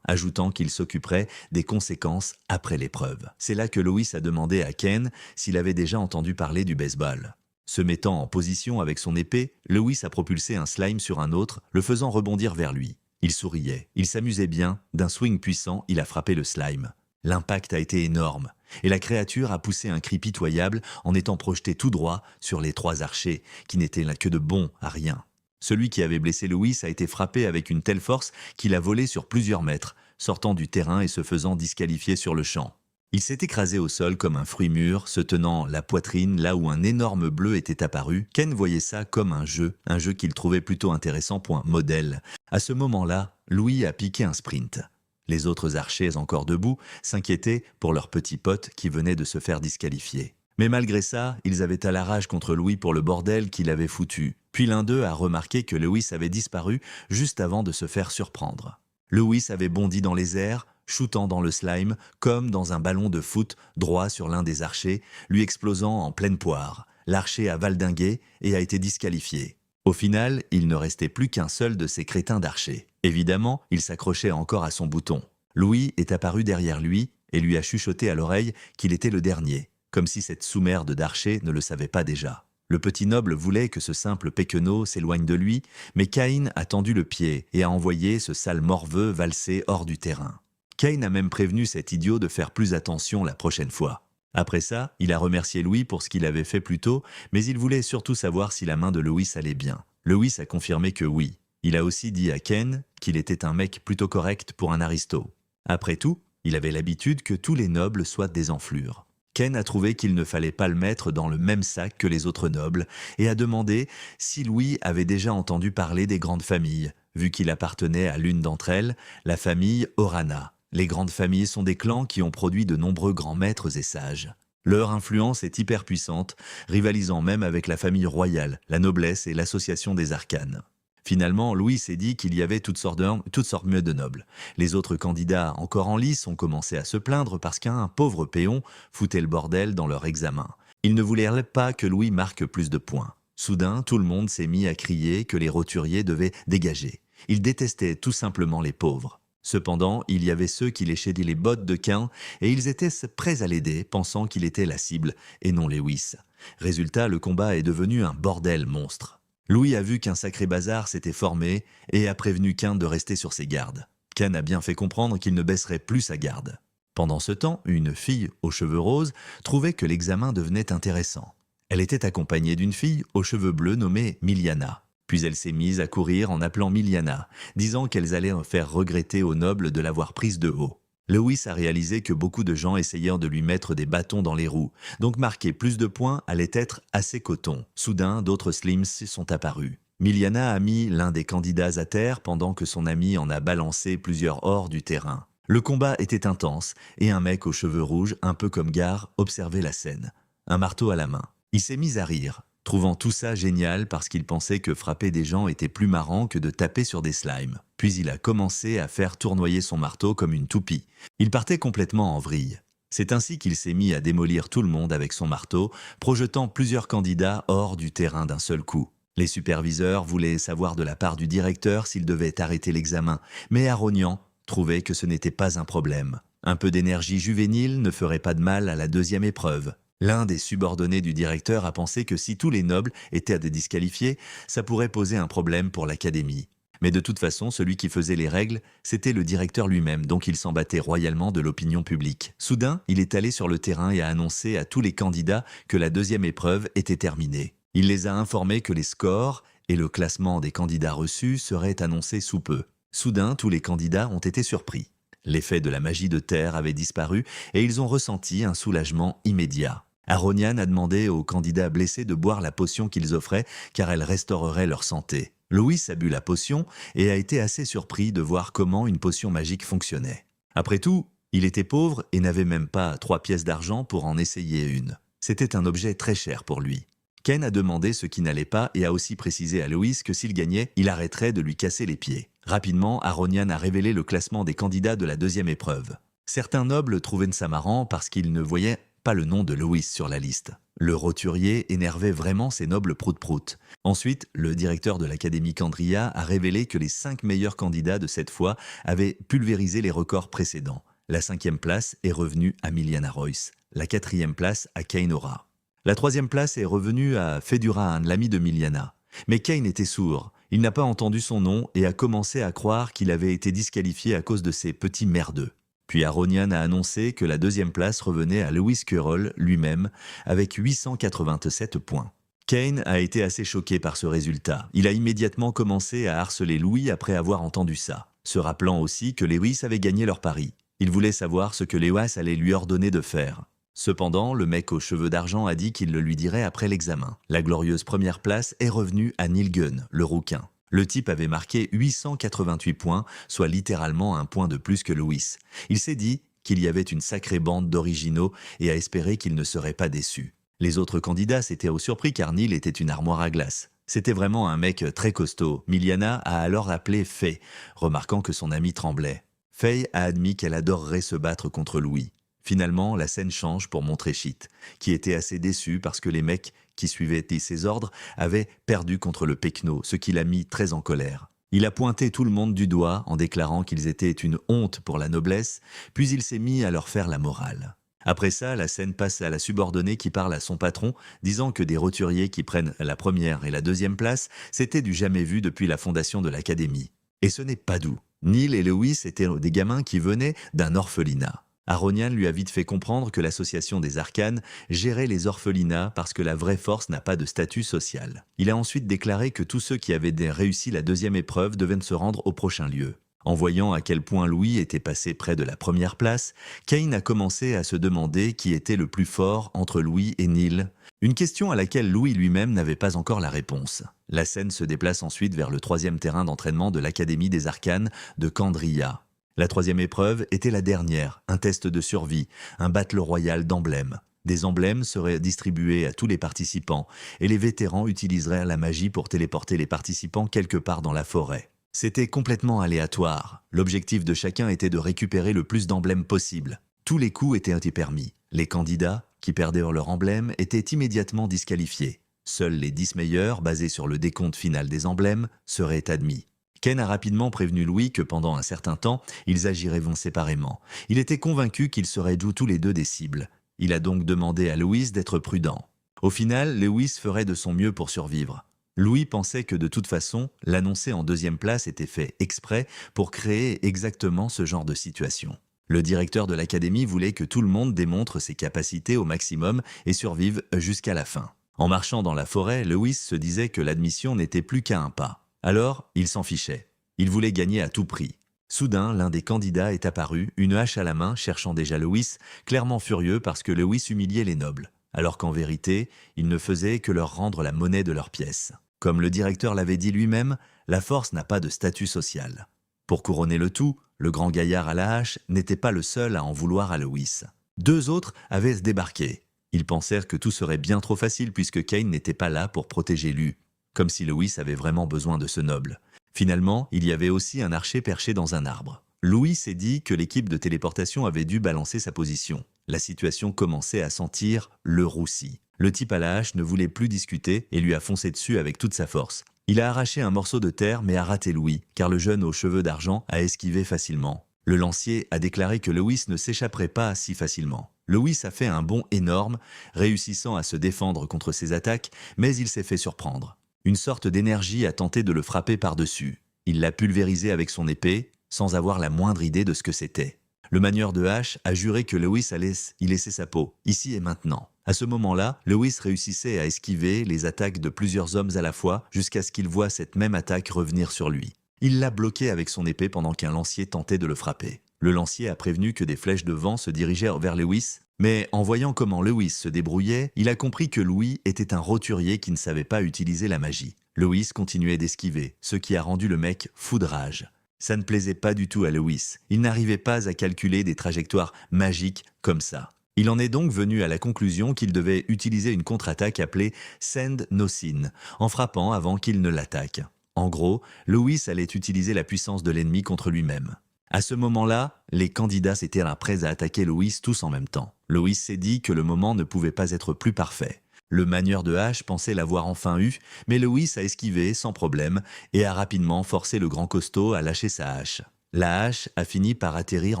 ajoutant qu'il s'occuperait des conséquences après l'épreuve. C'est là que Lewis a demandé à Ken s'il avait déjà entendu parler du baseball. Se mettant en position avec son épée, Lewis a propulsé un slime sur un autre, le faisant rebondir vers lui. Il souriait, il s'amusait bien, d'un swing puissant, il a frappé le slime. L'impact a été énorme, et la créature a poussé un cri pitoyable en étant projetée tout droit sur les trois archers, qui n'étaient là que de bons à rien. Celui qui avait blessé Lewis a été frappé avec une telle force qu'il a volé sur plusieurs mètres, sortant du terrain et se faisant disqualifier sur le champ. Il s'est écrasé au sol comme un fruit mûr, se tenant la poitrine là où un énorme bleu était apparu. Ken voyait ça comme un jeu qu'il trouvait plutôt intéressant pour un modèle. À ce moment-là, Louis a piqué un sprint. Les autres archers encore debout s'inquiétaient pour leur petit pote qui venait de se faire disqualifier. Mais malgré ça, ils avaient à la rage contre Louis pour le bordel qu'il avait foutu. Puis l'un d'eux a remarqué que Lewis avait disparu juste avant de se faire surprendre. Lewis avait bondi dans les airs, shootant dans le slime, comme dans un ballon de foot droit sur l'un des archers, lui explosant en pleine poire. L'archer a valdingué et a été disqualifié. Au final, il ne restait plus qu'un seul de ces crétins d'archers. Évidemment, il s'accrochait encore à son bouton. Louis est apparu derrière lui et lui a chuchoté à l'oreille qu'il était le dernier, comme si cette sous-merde d'archer ne le savait pas déjà. Le petit noble voulait que ce simple péquenot s'éloigne de lui, mais Cain a tendu le pied et a envoyé ce sale morveux valser hors du terrain. Cain a même prévenu cet idiot de faire plus attention la prochaine fois. Après ça, il a remercié Louis pour ce qu'il avait fait plus tôt, mais il voulait surtout savoir si la main de Lewis allait bien. Lewis a confirmé que oui. Il a aussi dit à Ken qu'il était un mec plutôt correct pour un aristo. Après tout, il avait l'habitude que tous les nobles soient des enflures. Ken a trouvé qu'il ne fallait pas le mettre dans le même sac que les autres nobles et a demandé si Louis avait déjà entendu parler des grandes familles, vu qu'il appartenait à l'une d'entre elles, la famille Orana. Les grandes familles sont des clans qui ont produit de nombreux grands maîtres et sages. Leur influence est hyper puissante, rivalisant même avec la famille royale, la noblesse et l'association des arcanes. Finalement, Louis s'est dit qu'il y avait toutes sortes de nobles. Les autres candidats encore en lice ont commencé à se plaindre parce qu'un pauvre péon foutait le bordel dans leur examen. Ils ne voulaient pas que Louis marque plus de points. Soudain, tout le monde s'est mis à crier que les roturiers devaient dégager. Ils détestaient tout simplement les pauvres. Cependant, il y avait ceux qui léchaient les bottes de Cain et ils étaient prêts à l'aider, pensant qu'il était la cible et non Lewis. Résultat, le combat est devenu un bordel monstre. Louis a vu qu'un sacré bazar s'était formé et a prévenu Cain de rester sur ses gardes. Cain a bien fait comprendre qu'il ne baisserait plus sa garde. Pendant ce temps, une fille aux cheveux roses trouvait que l'examen devenait intéressant. Elle était accompagnée d'une fille aux cheveux bleus nommée Miliana. Puis elle s'est mise à courir en appelant Miliana, disant qu'elles allaient en faire regretter aux nobles de l'avoir prise de haut. Lewis a réalisé que beaucoup de gens essayaient de lui mettre des bâtons dans les roues, donc marquer plus de points allait être assez coton. Soudain, d'autres slims sont apparus. Miliana a mis l'un des candidats à terre pendant que son ami en a balancé plusieurs hors du terrain. Le combat était intense et un mec aux cheveux rouges, un peu comme Gar, observait la scène. Un marteau à la main. Il s'est mis à rire, trouvant tout ça génial parce qu'il pensait que frapper des gens était plus marrant que de taper sur des slimes. Puis il a commencé à faire tournoyer son marteau comme une toupie. Il partait complètement en vrille. C'est ainsi qu'il s'est mis à démolir tout le monde avec son marteau, projetant plusieurs candidats hors du terrain d'un seul coup. Les superviseurs voulaient savoir de la part du directeur s'il devait arrêter l'examen, mais Aronian trouvait que ce n'était pas un problème. Un peu d'énergie juvénile ne ferait pas de mal à la deuxième épreuve. L'un des subordonnés du directeur a pensé que si tous les nobles étaient à disqualifier, ça pourrait poser un problème pour l'académie. Mais de toute façon, celui qui faisait les règles, c'était le directeur lui-même, donc il s'en battait royalement de l'opinion publique. Soudain, il est allé sur le terrain et a annoncé à tous les candidats que la deuxième épreuve était terminée. Il les a informés que les scores et le classement des candidats reçus seraient annoncés sous peu. Soudain, tous les candidats ont été surpris. L'effet de la magie de terre avait disparu et ils ont ressenti un soulagement immédiat. Aronian a demandé aux candidats blessés de boire la potion qu'ils offraient car elle restaurerait leur santé. Louis a bu la potion et a été assez surpris de voir comment une potion magique fonctionnait. Après tout, il était pauvre et n'avait même pas 3 pièces d'argent pour en essayer une. C'était un objet très cher pour lui. Ken a demandé ce qui n'allait pas et a aussi précisé à Louis que s'il gagnait, il arrêterait de lui casser les pieds. Rapidement, Aronian a révélé le classement des candidats de la deuxième épreuve. Certains nobles trouvaient ça marrant parce qu'ils ne voyaient pas le nom de Louis sur la liste. Le roturier énervait vraiment ces nobles prout-prout. Ensuite, le directeur de l'Académie Kandria a révélé que les 5 meilleurs candidats de cette fois avaient pulvérisé les records précédents. La 5e place est revenue à Miliana Royce, la 4e place à Kainora. La 3e place est revenue à Fedurahan, l'ami de Miliana. Mais Kane était sourd, il n'a pas entendu son nom et a commencé à croire qu'il avait été disqualifié à cause de ses petits merdeux. Puis Aronian a annoncé que la 2e place revenait à Lewis Carroll lui-même avec 887 points. Kane a été assez choqué par ce résultat. Il a immédiatement commencé à harceler Louis après avoir entendu ça, se rappelant aussi que Lewis avait gagné leur pari. Il voulait savoir ce que Lewis allait lui ordonner de faire. Cependant, le mec aux cheveux d'argent a dit qu'il le lui dirait après l'examen. La glorieuse première place est revenue à Neil Gunn, le rouquin. Le type avait marqué 888 points, soit littéralement un point de plus que Louis. Il s'est dit qu'il y avait une sacrée bande d'originaux et a espéré qu'il ne serait pas déçu. Les autres candidats s'étaient surpris car Neil était une armoire à glace. C'était vraiment un mec très costaud. Miliana a alors appelé Faye, remarquant que son ami tremblait. Faye a admis qu'elle adorerait se battre contre Louis. Finalement, la scène change pour montrer Shit, qui était assez déçu parce que les mecs qui suivaient ses ordres avaient perdu contre le Pecno, ce qui l'a mis très en colère. Il a pointé tout le monde du doigt en déclarant qu'ils étaient une honte pour la noblesse, puis il s'est mis à leur faire la morale. Après ça, la scène passe à la subordonnée qui parle à son patron, disant que des roturiers qui prennent la 1e et la 2e place, c'était du jamais vu depuis la fondation de l'académie. Et ce n'est pas doux. Neil et Lewis étaient des gamins qui venaient d'un orphelinat. Aronian lui a vite fait comprendre que l'association des arcanes gérait les orphelinats parce que la vraie force n'a pas de statut social. Il a ensuite déclaré que tous ceux qui avaient réussi la 2e épreuve devaient se rendre au prochain lieu. En voyant à quel point Louis était passé près de la 1re place, Kane a commencé à se demander qui était le plus fort entre Louis et Neil. Une question à laquelle Louis lui-même n'avait pas encore la réponse. La scène se déplace ensuite vers le 3e terrain d'entraînement de l'Académie des Arcanes de Kandria. La 3e épreuve était la dernière, un test de survie, un battle royal d'emblèmes. Des emblèmes seraient distribués à tous les participants et les vétérans utiliseraient la magie pour téléporter les participants quelque part dans la forêt. C'était complètement aléatoire. L'objectif de chacun était de récupérer le plus d'emblèmes possible. Tous les coups étaient permis. Les candidats, qui perdaient leur emblème, étaient immédiatement disqualifiés. Seuls les 10 meilleurs, basés sur le décompte final des emblèmes, seraient admis. Ken a rapidement prévenu Louis que pendant un certain temps, ils agiraient séparément. Il était convaincu qu'ils seraient tous les deux des cibles. Il a donc demandé à Louis d'être prudent. Au final, Lewis ferait de son mieux pour survivre. Louis pensait que de toute façon, l'annoncer en 2e place était fait exprès pour créer exactement ce genre de situation. Le directeur de l'académie voulait que tout le monde démontre ses capacités au maximum et survive jusqu'à la fin. En marchant dans la forêt, Lewis se disait que l'admission n'était plus qu'à un pas. Alors, il s'en fichait. Il voulait gagner à tout prix. Soudain, l'un des candidats est apparu, une hache à la main, cherchant déjà Lewis, clairement furieux parce que Lewis humiliait les nobles, alors qu'en vérité, il ne faisait que leur rendre la monnaie de leurs pièces. Comme le directeur l'avait dit lui-même, la force n'a pas de statut social. Pour couronner le tout, le grand gaillard à la hache n'était pas le seul à en vouloir à Lewis. 2 autres avaient débarqué. Ils pensèrent que tout serait bien trop facile puisque Kane n'était pas là pour protéger Lu. Comme si Louis avait vraiment besoin de ce noble. Finalement, il y avait aussi un archer perché dans un arbre. Louis s'est dit que l'équipe de téléportation avait dû balancer sa position. La situation commençait à sentir le roussi. Le type à la hache ne voulait plus discuter et lui a foncé dessus avec toute sa force. Il a arraché un morceau de terre mais a raté Louis, car le jeune aux cheveux d'argent a esquivé facilement. Le lancier a déclaré que Louis ne s'échapperait pas si facilement. Louis a fait un bond énorme, réussissant à se défendre contre ses attaques, mais il s'est fait surprendre. Une sorte d'énergie a tenté de le frapper par-dessus. Il l'a pulvérisé avec son épée, sans avoir la moindre idée de ce que c'était. Le manieur de hache a juré que Lewis allait y laisser sa peau, ici et maintenant. À ce moment-là, Lewis réussissait à esquiver les attaques de plusieurs hommes à la fois jusqu'à ce qu'il voie cette même attaque revenir sur lui. Il l'a bloqué avec son épée pendant qu'un lancier tentait de le frapper. Le lancier a prévenu que des flèches de vent se dirigeaient vers Lewis, mais en voyant comment Lewis se débrouillait, il a compris que Louis était un roturier qui ne savait pas utiliser la magie. Lewis continuait d'esquiver, ce qui a rendu le mec fou de rage. Ça ne plaisait pas du tout à Lewis. Il n'arrivait pas à calculer des trajectoires magiques comme ça. Il en est donc venu à la conclusion qu'il devait utiliser une contre-attaque appelée Send No Sin, en frappant avant qu'il ne l'attaque. En gros, Lewis allait utiliser la puissance de l'ennemi contre lui-même. À ce moment-là, les candidats s'étaient prêts à attaquer Lewis tous en même temps. Lewis s'est dit que le moment ne pouvait pas être plus parfait. Le manieur de hache pensait l'avoir enfin eu, mais Lewis a esquivé sans problème et a rapidement forcé le grand costaud à lâcher sa hache. La hache a fini par atterrir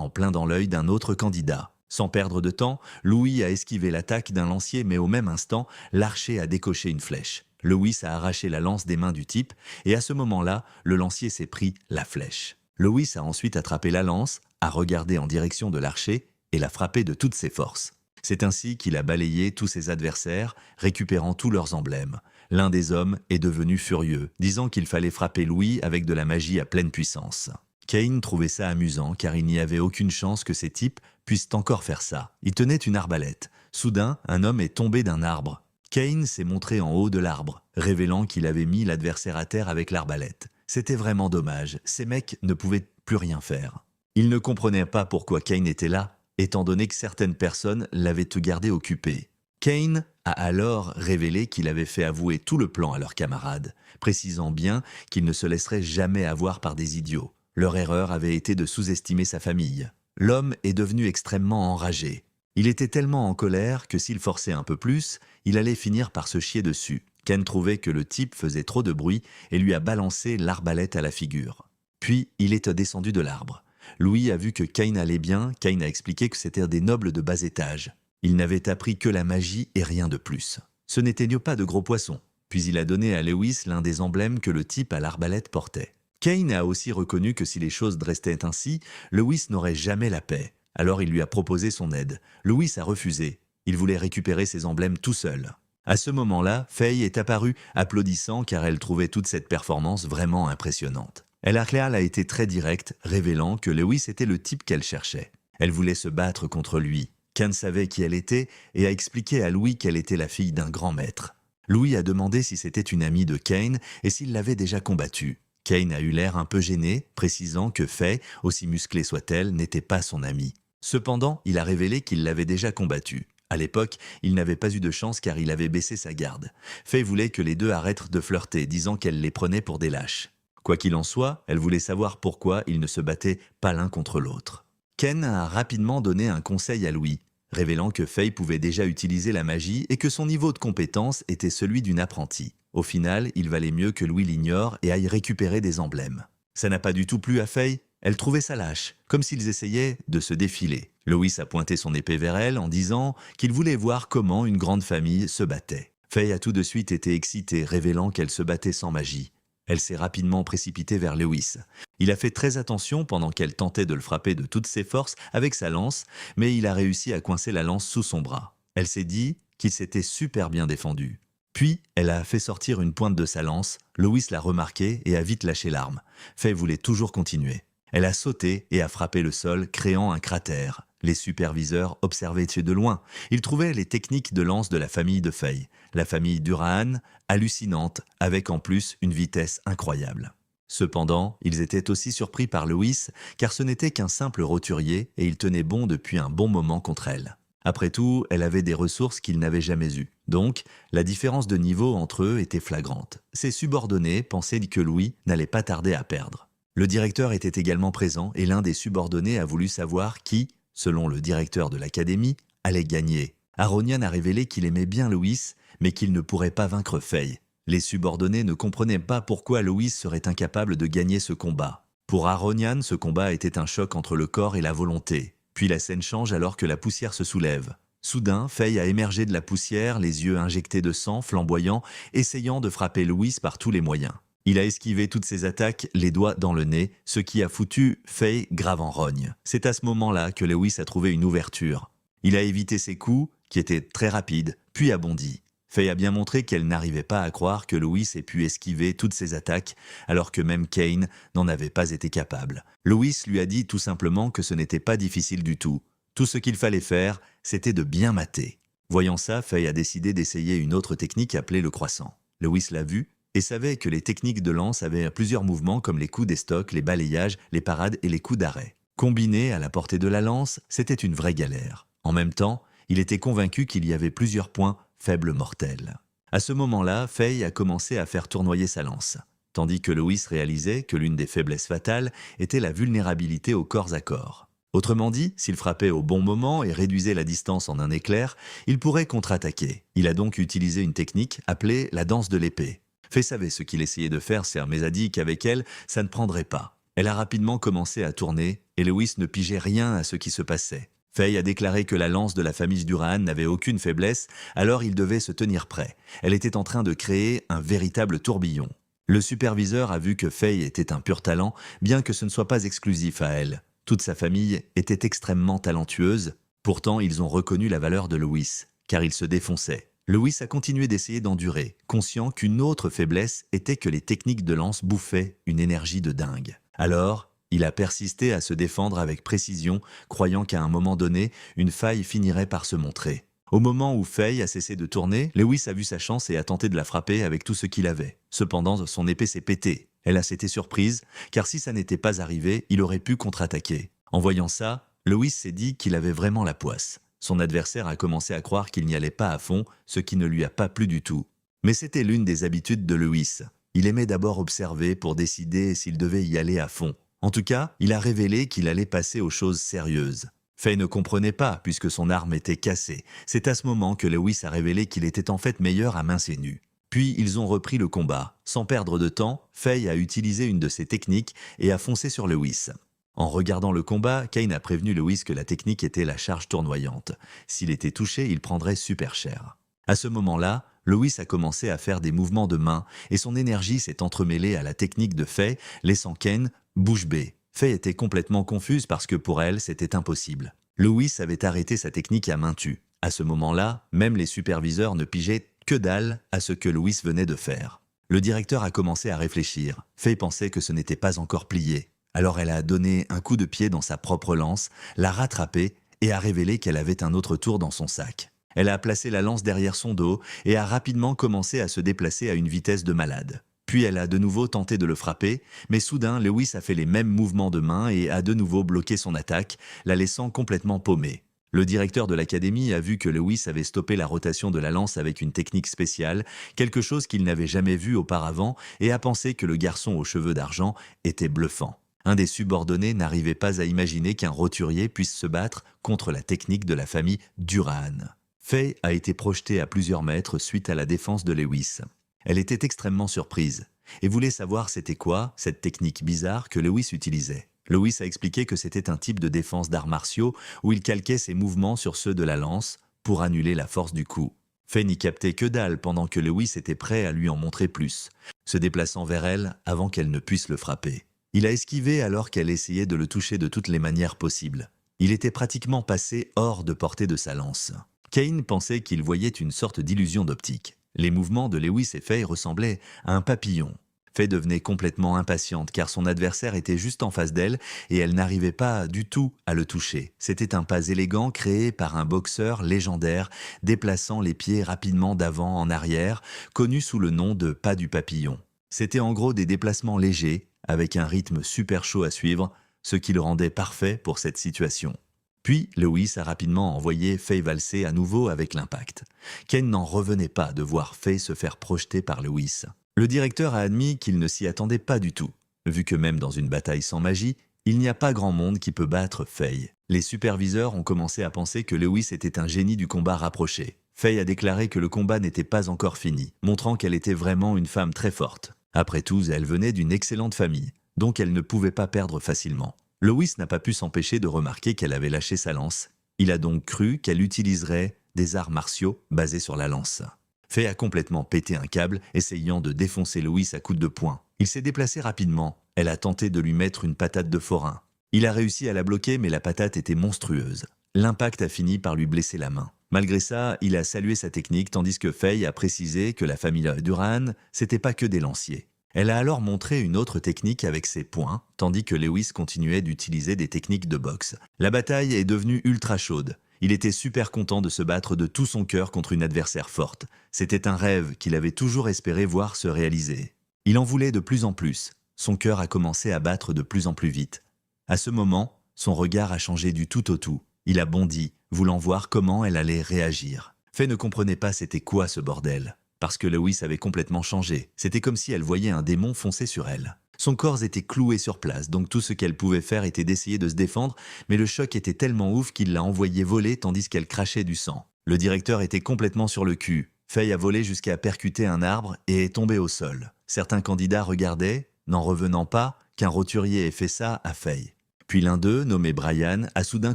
en plein dans l'œil d'un autre candidat. Sans perdre de temps, Louis a esquivé l'attaque d'un lancier, mais au même instant, l'archer a décoché une flèche. Lewis a arraché la lance des mains du type, et à ce moment-là, le lancier s'est pris la flèche. Lewis a ensuite attrapé la lance, a regardé en direction de l'archer et l'a frappé de toutes ses forces. C'est ainsi qu'il a balayé tous ses adversaires, récupérant tous leurs emblèmes. L'un des hommes est devenu furieux, disant qu'il fallait frapper Louis avec de la magie à pleine puissance. Kane trouvait ça amusant car il n'y avait aucune chance que ces types puissent encore faire ça. Il tenait une arbalète. Soudain, un homme est tombé d'un arbre. Kane s'est montré en haut de l'arbre, révélant qu'il avait mis l'adversaire à terre avec l'arbalète. C'était vraiment dommage, ces mecs ne pouvaient plus rien faire. Ils ne comprenaient pas pourquoi Kane était là, étant donné que certaines personnes l'avaient gardé occupé. Kane a alors révélé qu'il avait fait avouer tout le plan à leurs camarades, précisant bien qu'il ne se laisserait jamais avoir par des idiots. Leur erreur avait été de sous-estimer sa famille. L'homme est devenu extrêmement enragé. Il était tellement en colère que s'il forçait un peu plus, il allait finir par se chier dessus. Ken trouvait que le type faisait trop de bruit et lui a balancé l'arbalète à la figure. Puis, il est descendu de l'arbre. Louis a vu que Kane allait bien. Kane a expliqué que c'était des nobles de bas étage. Il n'avait appris que la magie et rien de plus. Ce n'était pas de gros poissons. Puis il a donné à Lewis l'un des emblèmes que le type à l'arbalète portait. Kane a aussi reconnu que si les choses restaient ainsi, Lewis n'aurait jamais la paix. Alors il lui a proposé son aide. Lewis a refusé. Il voulait récupérer ses emblèmes tout seul. À ce moment-là, Faye est apparue, applaudissant car elle trouvait toute cette performance vraiment impressionnante. Elle a été très directe, révélant que Lewis était le type qu'elle cherchait. Elle voulait se battre contre lui. Kane savait qui elle était et a expliqué à Louis qu'elle était la fille d'un grand maître. Louis a demandé si c'était une amie de Kane et s'il l'avait déjà combattue. Kane a eu l'air un peu gêné, précisant que Faye, aussi musclée soit-elle, n'était pas son amie. Cependant, il a révélé qu'il l'avait déjà combattue. À l'époque, il n'avait pas eu de chance car il avait baissé sa garde. Faye voulait que les deux arrêtent de flirter, disant qu'elle les prenait pour des lâches. Quoi qu'il en soit, elle voulait savoir pourquoi ils ne se battaient pas l'un contre l'autre. Ken a rapidement donné un conseil à Louis, révélant que Faye pouvait déjà utiliser la magie et que son niveau de compétence était celui d'une apprentie. Au final, il valait mieux que Louis l'ignore et aille récupérer des emblèmes. Ça n'a pas du tout plu à Faye. Elle trouvait ça lâche, comme s'ils essayaient de se défiler. Louis a pointé son épée vers elle en disant qu'il voulait voir comment une grande famille se battait. Faye a tout de suite été excitée, révélant qu'elle se battait sans magie. Elle s'est rapidement précipitée vers Lewis. Il a fait très attention pendant qu'elle tentait de le frapper de toutes ses forces avec sa lance, mais il a réussi à coincer la lance sous son bras. Elle s'est dit qu'il s'était super bien défendu. Puis, elle a fait sortir une pointe de sa lance. Lewis l'a remarqué et a vite lâché l'arme. Faye voulait toujours continuer. Elle a sauté et a frappé le sol, créant un cratère. Les superviseurs observaient de loin. Ils trouvaient les techniques de lance de la famille de Faye, la famille d'Urahan, hallucinante, avec en plus une vitesse incroyable. Cependant, ils étaient aussi surpris par Lewis, car ce n'était qu'un simple roturier et il tenait bon depuis un bon moment contre elle. Après tout, elle avait des ressources qu'ils n'avaient jamais eues. Donc, la différence de niveau entre eux était flagrante. Ses subordonnés pensaient que Louis n'allait pas tarder à perdre. Le directeur était également présent et l'un des subordonnés a voulu savoir qui, selon le directeur de l'académie, allait gagner. Aronian a révélé qu'il aimait bien Lewis, mais qu'il ne pourrait pas vaincre Faye. Les subordonnés ne comprenaient pas pourquoi Lewis serait incapable de gagner ce combat. Pour Aronian, ce combat était un choc entre le corps et la volonté. Puis la scène change alors que la poussière se soulève. Soudain, Faye a émergé de la poussière, les yeux injectés de sang, flamboyant, essayant de frapper Lewis par tous les moyens. Il a esquivé toutes ses attaques, les doigts dans le nez, ce qui a foutu Faye grave en rogne. C'est à ce moment-là que Lewis a trouvé une ouverture. Il a évité ses coups, qui étaient très rapides, puis a bondi. Faye a bien montré qu'elle n'arrivait pas à croire que Lewis ait pu esquiver toutes ses attaques, alors que même Kane n'en avait pas été capable. Lewis lui a dit tout simplement que ce n'était pas difficile du tout. Tout ce qu'il fallait faire, c'était de bien mater. Voyant ça, Faye a décidé d'essayer une autre technique appelée le croissant. Lewis l'a vu et savait que les techniques de lance avaient plusieurs mouvements comme les coups d'estoc, les balayages, les parades et les coups d'arrêt. Combinés à la portée de la lance, c'était une vraie galère. En même temps, il était convaincu qu'il y avait plusieurs points faibles mortels. À ce moment-là, Faye a commencé à faire tournoyer sa lance, tandis que Lewis réalisait que l'une des faiblesses fatales était la vulnérabilité au corps à corps. Autrement dit, s'il frappait au bon moment et réduisait la distance en un éclair, il pourrait contre-attaquer. Il a donc utilisé une technique appelée la danse de l'épée. Faye savait ce qu'il essayait de faire, mais a dit qu'avec elle, ça ne prendrait pas. Elle a rapidement commencé à tourner et Lewis ne pigeait rien à ce qui se passait. Faye a déclaré que la lance de la famille Durhan n'avait aucune faiblesse, alors il devait se tenir prêt. Elle était en train de créer un véritable tourbillon. Le superviseur a vu que Faye était un pur talent, bien que ce ne soit pas exclusif à elle. Toute sa famille était extrêmement talentueuse, pourtant ils ont reconnu la valeur de Lewis, car il se défonçait. Lewis a continué d'essayer d'endurer, conscient qu'une autre faiblesse était que les techniques de lance bouffaient une énergie de dingue. Alors, il a persisté à se défendre avec précision, croyant qu'à un moment donné, une faille finirait par se montrer. Au moment où Faye a cessé de tourner, Lewis a vu sa chance et a tenté de la frapper avec tout ce qu'il avait. Cependant, son épée s'est pétée. Elle a été surprise, car si ça n'était pas arrivé, il aurait pu contre-attaquer. En voyant ça, Lewis s'est dit qu'il avait vraiment la poisse. Son adversaire a commencé à croire qu'il n'y allait pas à fond, ce qui ne lui a pas plu du tout. Mais c'était l'une des habitudes de Lewis. Il aimait d'abord observer pour décider s'il devait y aller à fond. En tout cas, il a révélé qu'il allait passer aux choses sérieuses. Faye ne comprenait pas, puisque son arme était cassée. C'est à ce moment que Lewis a révélé qu'il était en fait meilleur à main nue. Puis ils ont repris le combat. Sans perdre de temps, Faye a utilisé une de ses techniques et a foncé sur Lewis. En regardant le combat, Kane a prévenu Lewis que la technique était la charge tournoyante. S'il était touché, il prendrait super cher. À ce moment-là, Lewis a commencé à faire des mouvements de main et son énergie s'est entremêlée à la technique de Faye, laissant Kane bouche bée. Faye était complètement confuse parce que pour elle, c'était impossible. Lewis avait arrêté sa technique à main tue. À ce moment-là, même les superviseurs ne pigeaient que dalle à ce que Lewis venait de faire. Le directeur a commencé à réfléchir. Faye pensait que ce n'était pas encore plié. Alors elle a donné un coup de pied dans sa propre lance, l'a rattrapée et a révélé qu'elle avait un autre tour dans son sac. Elle a placé la lance derrière son dos et a rapidement commencé à se déplacer à une vitesse de malade. Puis elle a de nouveau tenté de le frapper, mais soudain Lewis a fait les mêmes mouvements de main et a de nouveau bloqué son attaque, la laissant complètement paumée. Le directeur de l'académie a vu que Lewis avait stoppé la rotation de la lance avec une technique spéciale, quelque chose qu'il n'avait jamais vu auparavant, et a pensé que le garçon aux cheveux d'argent était bluffant. Un des subordonnés n'arrivait pas à imaginer qu'un roturier puisse se battre contre la technique de la famille Durhan. Faye a été projetée à plusieurs mètres suite à la défense de Lewis. Elle était extrêmement surprise et voulait savoir c'était quoi cette technique bizarre que Lewis utilisait. Lewis a expliqué que c'était un type de défense d'arts martiaux où il calquait ses mouvements sur ceux de la lance pour annuler la force du coup. Faye n'y captait que dalle pendant que Lewis était prêt à lui en montrer plus, se déplaçant vers elle avant qu'elle ne puisse le frapper. Il a esquivé alors qu'elle essayait de le toucher de toutes les manières possibles. Il était pratiquement passé hors de portée de sa lance. Kane pensait qu'il voyait une sorte d'illusion d'optique. Les mouvements de Lewis et Faye ressemblaient à un papillon. Faye devenait complètement impatiente car son adversaire était juste en face d'elle et elle n'arrivait pas du tout à le toucher. C'était un pas élégant créé par un boxeur légendaire déplaçant les pieds rapidement d'avant en arrière, connu sous le nom de pas du papillon. C'était en gros des déplacements légers avec un rythme super chaud à suivre, ce qui le rendait parfait pour cette situation. Puis, Lewis a rapidement envoyé Faye valser à nouveau avec l'impact. Ken n'en revenait pas de voir Faye se faire projeter par Lewis. Le directeur a admis qu'il ne s'y attendait pas du tout, vu que même dans une bataille sans magie, il n'y a pas grand monde qui peut battre Faye. Les superviseurs ont commencé à penser que Lewis était un génie du combat rapproché. Faye a déclaré que le combat n'était pas encore fini, montrant qu'elle était vraiment une femme très forte. Après tout, elle venait d'une excellente famille, donc elle ne pouvait pas perdre facilement. Lewis n'a pas pu s'empêcher de remarquer qu'elle avait lâché sa lance. Il a donc cru qu'elle utiliserait des arts martiaux basés sur la lance. Faye a complètement pété un câble, essayant de défoncer Lewis à coups de poing. Il s'est déplacé rapidement. Elle a tenté de lui mettre une patate de forain. Il a réussi à la bloquer, mais la patate était monstrueuse. L'impact a fini par lui blesser la main. Malgré ça, il a salué sa technique, tandis que Faye a précisé que la famille Duran, c'était pas que des lanciers. Elle a alors montré une autre technique avec ses poings, tandis que Lewis continuait d'utiliser des techniques de boxe. La bataille est devenue ultra chaude. Il était super content de se battre de tout son cœur contre une adversaire forte. C'était un rêve qu'il avait toujours espéré voir se réaliser. Il en voulait de plus en plus. Son cœur a commencé à battre de plus en plus vite. À ce moment, son regard a changé du tout au tout. Il a bondi, voulant voir comment elle allait réagir. Faye ne comprenait pas c'était quoi ce bordel. Parce que Lewis avait complètement changé. C'était comme si elle voyait un démon foncer sur elle. Son corps était cloué sur place, donc tout ce qu'elle pouvait faire était d'essayer de se défendre, mais le choc était tellement ouf qu'il l'a envoyée voler tandis qu'elle crachait du sang. Le directeur était complètement sur le cul. Faye a volé jusqu'à percuter un arbre et est tombée au sol. Certains candidats regardaient, n'en revenant pas, qu'un roturier ait fait ça à Faye. Puis l'un d'eux, nommé Brian, a soudain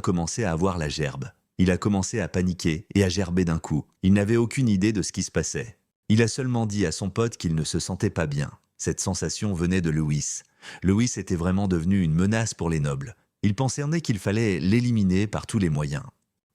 commencé à avoir la gerbe. Il a commencé à paniquer et à gerber d'un coup. Il n'avait aucune idée de ce qui se passait. Il a seulement dit à son pote qu'il ne se sentait pas bien. Cette sensation venait de Lewis. Lewis était vraiment devenu une menace pour les nobles. Il pensait qu'il fallait l'éliminer par tous les moyens.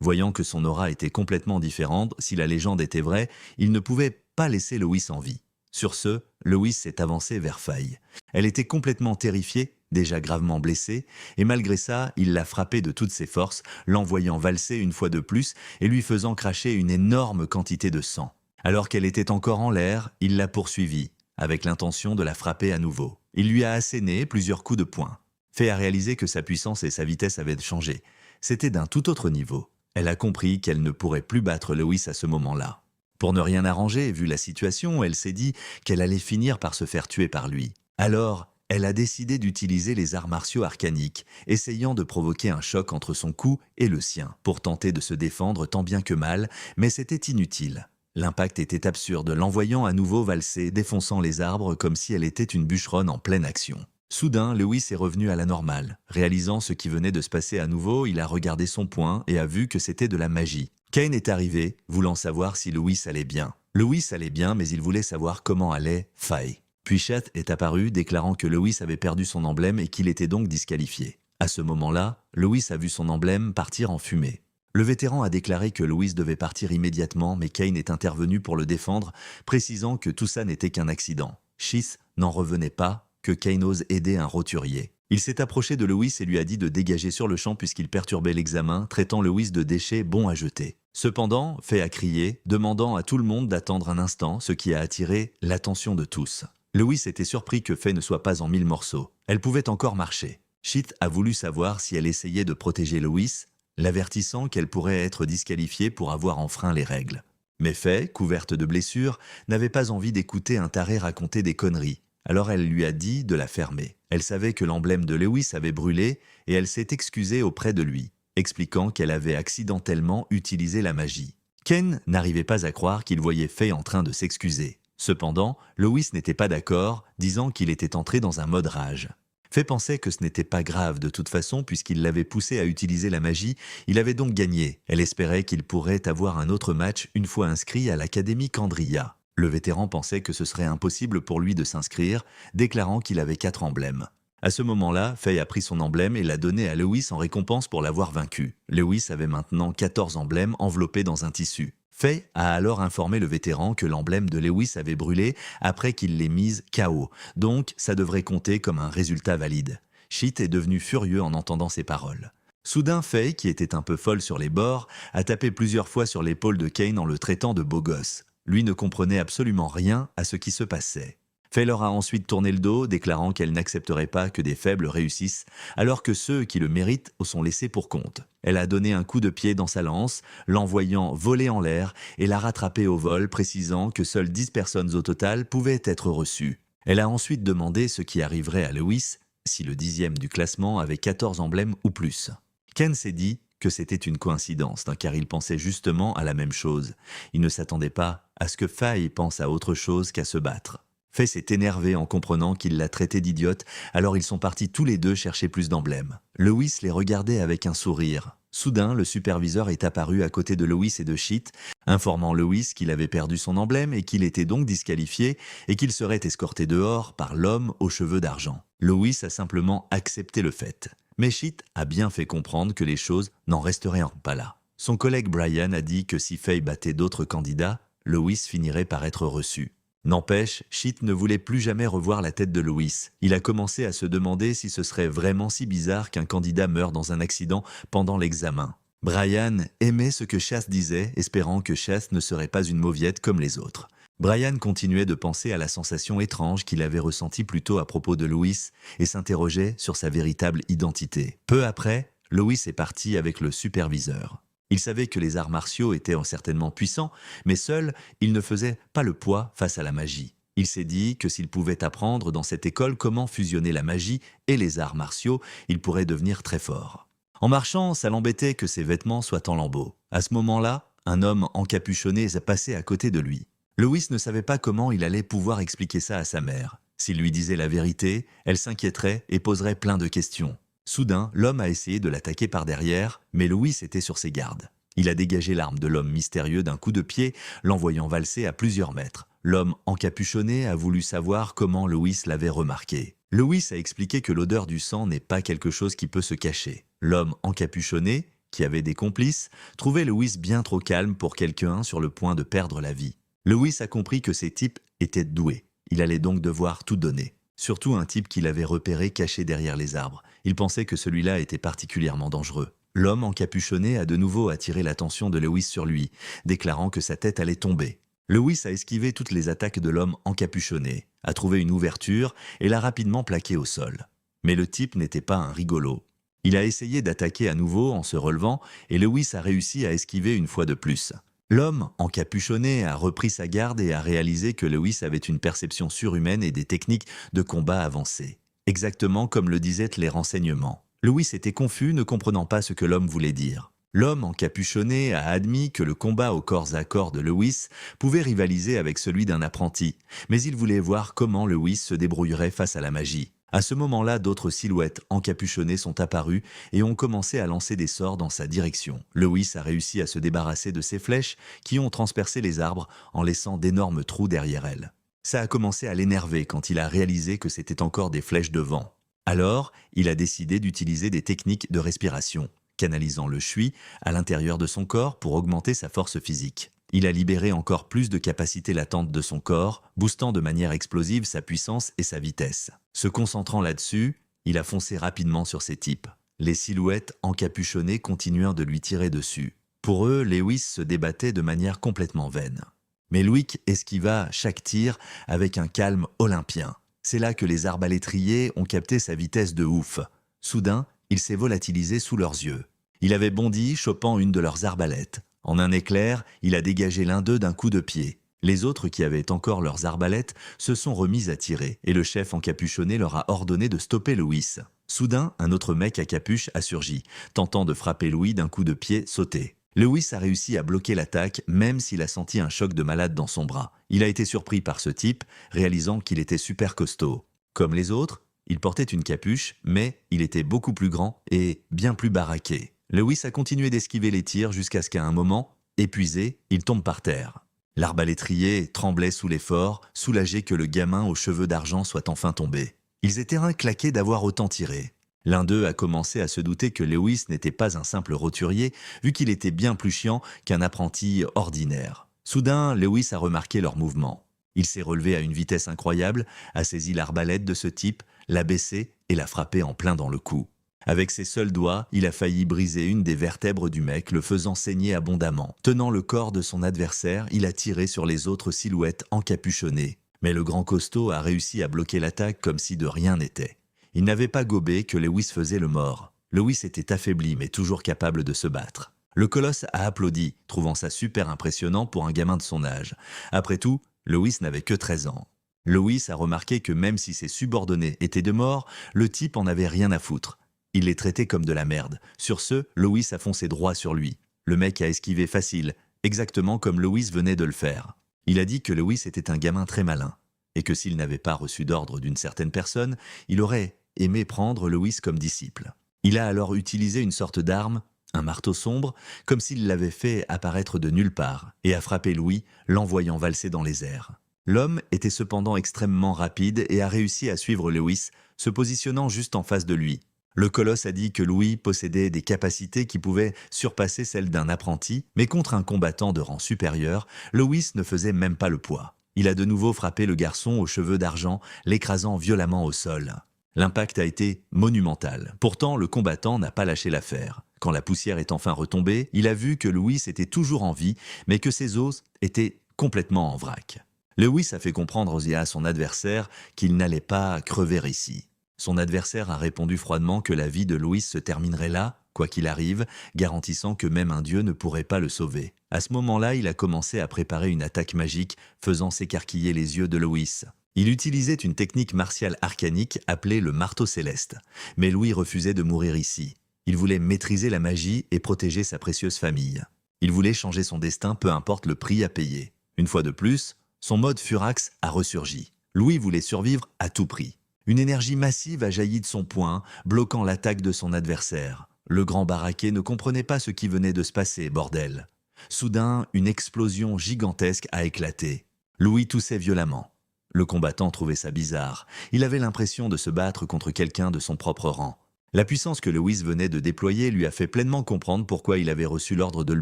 Voyant que son aura était complètement différente, si la légende était vraie, il ne pouvait pas laisser Lewis en vie. Sur ce, Lewis s'est avancé vers Faye. Elle était complètement terrifiée, déjà gravement blessée, et malgré ça, il l'a frappée de toutes ses forces, l'envoyant valser une fois de plus et lui faisant cracher une énorme quantité de sang. Alors qu'elle était encore en l'air, il l'a poursuivie, avec l'intention de la frapper à nouveau. Il lui a asséné plusieurs coups de poing. Faye a réalisé que sa puissance et sa vitesse avaient changé. C'était d'un tout autre niveau. Elle a compris qu'elle ne pourrait plus battre Lewis à ce moment-là. Pour ne rien arranger, vu la situation, elle s'est dit qu'elle allait finir par se faire tuer par lui. Alors, elle a décidé d'utiliser les arts martiaux arcaniques, essayant de provoquer un choc entre son coup et le sien, pour tenter de se défendre tant bien que mal, mais c'était inutile. L'impact était absurde, l'envoyant à nouveau valser, défonçant les arbres comme si elle était une bûcheronne en pleine action. Soudain, Lewis est revenu à la normale. Réalisant ce qui venait de se passer à nouveau, il a regardé son poing et a vu que c'était de la magie. Kane est arrivé, voulant savoir si Lewis allait bien. Lewis allait bien, mais il voulait savoir comment allait Faye. Puis Chet est apparu, déclarant que Lewis avait perdu son emblème et qu'il était donc disqualifié. À ce moment-là, Lewis a vu son emblème partir en fumée. Le vétéran a déclaré que Lewis devait partir immédiatement, mais Kane est intervenu pour le défendre, précisant que tout ça n'était qu'un accident. Schiss n'en revenait pas que Kane ose aider un roturier. Il s'est approché de Lewis et lui a dit de dégager sur le champ puisqu'il perturbait l'examen, traitant Lewis de déchet bon à jeter. Cependant, Faye a crié, demandant à tout le monde d'attendre un instant, ce qui a attiré l'attention de tous. Lewis était surpris que Faye ne soit pas en 1000 morceaux. Elle pouvait encore marcher. Schitt a voulu savoir si elle essayait de protéger Lewis, l'avertissant qu'elle pourrait être disqualifiée pour avoir enfreint les règles. Mais Faye, couverte de blessures, n'avait pas envie d'écouter un taré raconter des conneries. Alors elle lui a dit de la fermer. Elle savait que l'emblème de Lewis avait brûlé et elle s'est excusée auprès de lui, expliquant qu'elle avait accidentellement utilisé la magie. Ken n'arrivait pas à croire qu'il voyait Faye en train de s'excuser. Cependant, Lewis n'était pas d'accord, disant qu'il était entré dans un mode rage. Faye pensait que ce n'était pas grave de toute façon puisqu'il l'avait poussé à utiliser la magie, il avait donc gagné. Elle espérait qu'il pourrait avoir un autre match une fois inscrit à l'Académie Candria. Le vétéran pensait que ce serait impossible pour lui de s'inscrire, déclarant qu'il avait 4 emblèmes. À ce moment-là, Faye a pris son emblème et l'a donné à Lewis en récompense pour l'avoir vaincu. Lewis avait maintenant 14 emblèmes enveloppés dans un tissu. Faye a alors informé le vétéran que l'emblème de Lewis avait brûlé après qu'il l'ait mise KO, donc ça devrait compter comme un résultat valide. Schitt est devenu furieux en entendant ces paroles. Soudain, Faye, qui était un peu folle sur les bords, a tapé plusieurs fois sur l'épaule de Kane en le traitant de beau gosse. Lui ne comprenait absolument rien à ce qui se passait. Faye leur a ensuite tourné le dos, déclarant qu'elle n'accepterait pas que des faibles réussissent, alors que ceux qui le méritent sont laissés pour compte. Elle a donné un coup de pied dans sa lance, l'envoyant voler en l'air et l'a rattrapé au vol, précisant que seules 10 personnes au total pouvaient être reçues. Elle a ensuite demandé ce qui arriverait à Lewis si le 10e du classement avait 14 emblèmes ou plus. Ken s'est dit que c'était une coïncidence, car il pensait justement à la même chose. Il ne s'attendait pas à ce que Faye pense à autre chose qu'à se battre. Faye s'est énervé en comprenant qu'il l'a traité d'idiote, alors ils sont partis tous les deux chercher plus d'emblèmes. Lewis les regardait avec un sourire. Soudain, le superviseur est apparu à côté de Lewis et de Sheet, informant Lewis qu'il avait perdu son emblème et qu'il était donc disqualifié et qu'il serait escorté dehors par l'homme aux cheveux d'argent. Lewis a simplement accepté le fait. Mais Sheet a bien fait comprendre que les choses n'en resteraient pas là. Son collègue Brian a dit que si Faye battait d'autres candidats, Lewis finirait par être reçu. N'empêche, Sheet ne voulait plus jamais revoir la tête de Lewis. Il a commencé à se demander si ce serait vraiment si bizarre qu'un candidat meure dans un accident pendant l'examen. Brian aimait ce que Chas disait, espérant que Chas ne serait pas une mauviette comme les autres. Brian continuait de penser à la sensation étrange qu'il avait ressentie plus tôt à propos de Lewis et s'interrogeait sur sa véritable identité. Peu après, Lewis est parti avec le superviseur. Il savait que les arts martiaux étaient certainement puissants, mais seul, il ne faisait pas le poids face à la magie. Il s'est dit que s'il pouvait apprendre dans cette école comment fusionner la magie et les arts martiaux, il pourrait devenir très fort. En marchant, ça l'embêtait que ses vêtements soient en lambeaux. À ce moment-là, un homme encapuchonné passait à côté de lui. Lewis ne savait pas comment il allait pouvoir expliquer ça à sa mère. S'il lui disait la vérité, elle s'inquiéterait et poserait plein de questions. Soudain, l'homme a essayé de l'attaquer par derrière, mais Lewis était sur ses gardes. Il a dégagé l'arme de l'homme mystérieux d'un coup de pied, l'envoyant valser à plusieurs mètres. L'homme encapuchonné a voulu savoir comment Lewis l'avait remarqué. Lewis a expliqué que l'odeur du sang n'est pas quelque chose qui peut se cacher. L'homme encapuchonné, qui avait des complices, trouvait Lewis bien trop calme pour quelqu'un sur le point de perdre la vie. Lewis a compris que ces types étaient doués. Il allait donc devoir tout donner. Surtout un type qu'il avait repéré caché derrière les arbres. Il pensait que celui-là était particulièrement dangereux. L'homme encapuchonné a de nouveau attiré l'attention de Lewis sur lui, déclarant que sa tête allait tomber. Lewis a esquivé toutes les attaques de l'homme encapuchonné, a trouvé une ouverture et l'a rapidement plaqué au sol. Mais le type n'était pas un rigolo. Il a essayé d'attaquer à nouveau en se relevant et Lewis a réussi à esquiver une fois de plus. L'homme, encapuchonné, a repris sa garde et a réalisé que Lewis avait une perception surhumaine et des techniques de combat avancées. Exactement comme le disaient les renseignements. Lewis était confus, ne comprenant pas ce que l'homme voulait dire. L'homme encapuchonné a admis que le combat au corps à corps de Lewis pouvait rivaliser avec celui d'un apprenti, mais il voulait voir comment Lewis se débrouillerait face à la magie. À ce moment-là, d'autres silhouettes encapuchonnées sont apparues et ont commencé à lancer des sorts dans sa direction. Lewis a réussi à se débarrasser de ces flèches qui ont transpercé les arbres en laissant d'énormes trous derrière elles. Ça a commencé à l'énerver quand il a réalisé que c'était encore des flèches de vent. Alors, il a décidé d'utiliser des techniques de respiration, canalisant le chui à l'intérieur de son corps pour augmenter sa force physique. Il a libéré encore plus de capacités latentes de son corps, boostant de manière explosive sa puissance et sa vitesse. Se concentrant là-dessus, il a foncé rapidement sur ces types. Les silhouettes encapuchonnées continuèrent de lui tirer dessus. Pour eux, Lewis se débattait de manière complètement vaine. Mais Louis esquiva chaque tir avec un calme olympien. C'est là que les arbalétriers ont capté sa vitesse de ouf. Soudain, il s'est volatilisé sous leurs yeux. Il avait bondi, chopant une de leurs arbalètes. En un éclair, il a dégagé l'un d'eux d'un coup de pied. Les autres qui avaient encore leurs arbalètes se sont remis à tirer, et le chef encapuchonné leur a ordonné de stopper Lewis. Soudain, un autre mec à capuche a surgi, tentant de frapper Louis d'un coup de pied sauté. Lewis a réussi à bloquer l'attaque, même s'il a senti un choc de malade dans son bras. Il a été surpris par ce type, réalisant qu'il était super costaud. Comme les autres, il portait une capuche, mais il était beaucoup plus grand et bien plus baraqué. Lewis a continué d'esquiver les tirs jusqu'à ce qu'à un moment, épuisé, il tombe par terre. L'arbalétrier tremblait sous l'effort, soulagé que le gamin aux cheveux d'argent soit enfin tombé. Ils étaient claqués d'avoir autant tiré. L'un d'eux a commencé à se douter que Lewis n'était pas un simple roturier, vu qu'il était bien plus chiant qu'un apprenti ordinaire. Soudain, Lewis a remarqué leur mouvement. Il s'est relevé à une vitesse incroyable, a saisi l'arbalète de ce type, l'a baissée et l'a frappé en plein dans le cou. Avec ses seuls doigts, il a failli briser une des vertèbres du mec, le faisant saigner abondamment. Tenant le corps de son adversaire, il a tiré sur les autres silhouettes encapuchonnées. Mais le grand costaud a réussi à bloquer l'attaque comme si de rien n'était. Il n'avait pas gobé que Lewis faisait le mort. Lewis était affaibli mais toujours capable de se battre. Le colosse a applaudi, trouvant ça super impressionnant pour un gamin de son âge. Après tout, Lewis n'avait que 13 ans. Lewis a remarqué que même si ses subordonnés étaient de mort, le type en avait rien à foutre. Il les traitait comme de la merde. Sur ce, Lewis a foncé droit sur lui. Le mec a esquivé facile, exactement comme Lewis venait de le faire. Il a dit que Lewis était un gamin très malin. et que s'il n'avait pas reçu d'ordre d'une certaine personne, il aurait aimé prendre Lewis comme disciple. Il a alors utilisé une sorte d'arme, un marteau sombre, comme s'il l'avait fait apparaître de nulle part, et a frappé Louis, l'envoyant valser dans les airs. L'homme était cependant extrêmement rapide et a réussi à suivre Lewis, se positionnant juste en face de lui. Le colosse a dit que Louis possédait des capacités qui pouvaient surpasser celles d'un apprenti, mais contre un combattant de rang supérieur, Lewis ne faisait même pas le poids. Il a de nouveau frappé le garçon aux cheveux d'argent, l'écrasant violemment au sol. L'impact a été monumental. Pourtant, le combattant n'a pas lâché l'affaire. Quand la poussière est enfin retombée, il a vu que Lewis était toujours en vie, mais que ses os étaient complètement en vrac. Lewis a fait comprendre à son adversaire qu'il n'allait pas crever ici. Son adversaire a répondu froidement que la vie de Lewis se terminerait là, quoi qu'il arrive, garantissant que même un dieu ne pourrait pas le sauver. À ce moment-là, il a commencé à préparer une attaque magique, faisant s'écarquiller les yeux de Lewis. Il utilisait une technique martiale arcanique appelée le marteau céleste. Mais Louis refusait de mourir ici. Il voulait maîtriser la magie et protéger sa précieuse famille. Il voulait changer son destin, peu importe le prix à payer. Une fois de plus, son mode Furax a ressurgi. Louis voulait survivre à tout prix. Une énergie massive a jailli de son poing, bloquant l'attaque de son adversaire. Le grand baraquet ne comprenait pas ce qui venait de se passer, bordel. Soudain, une explosion gigantesque a éclaté. Louis toussait violemment. Le combattant trouvait ça bizarre. Il avait l'impression de se battre contre quelqu'un de son propre rang. La puissance que Lewis venait de déployer lui a fait pleinement comprendre pourquoi il avait reçu l'ordre de le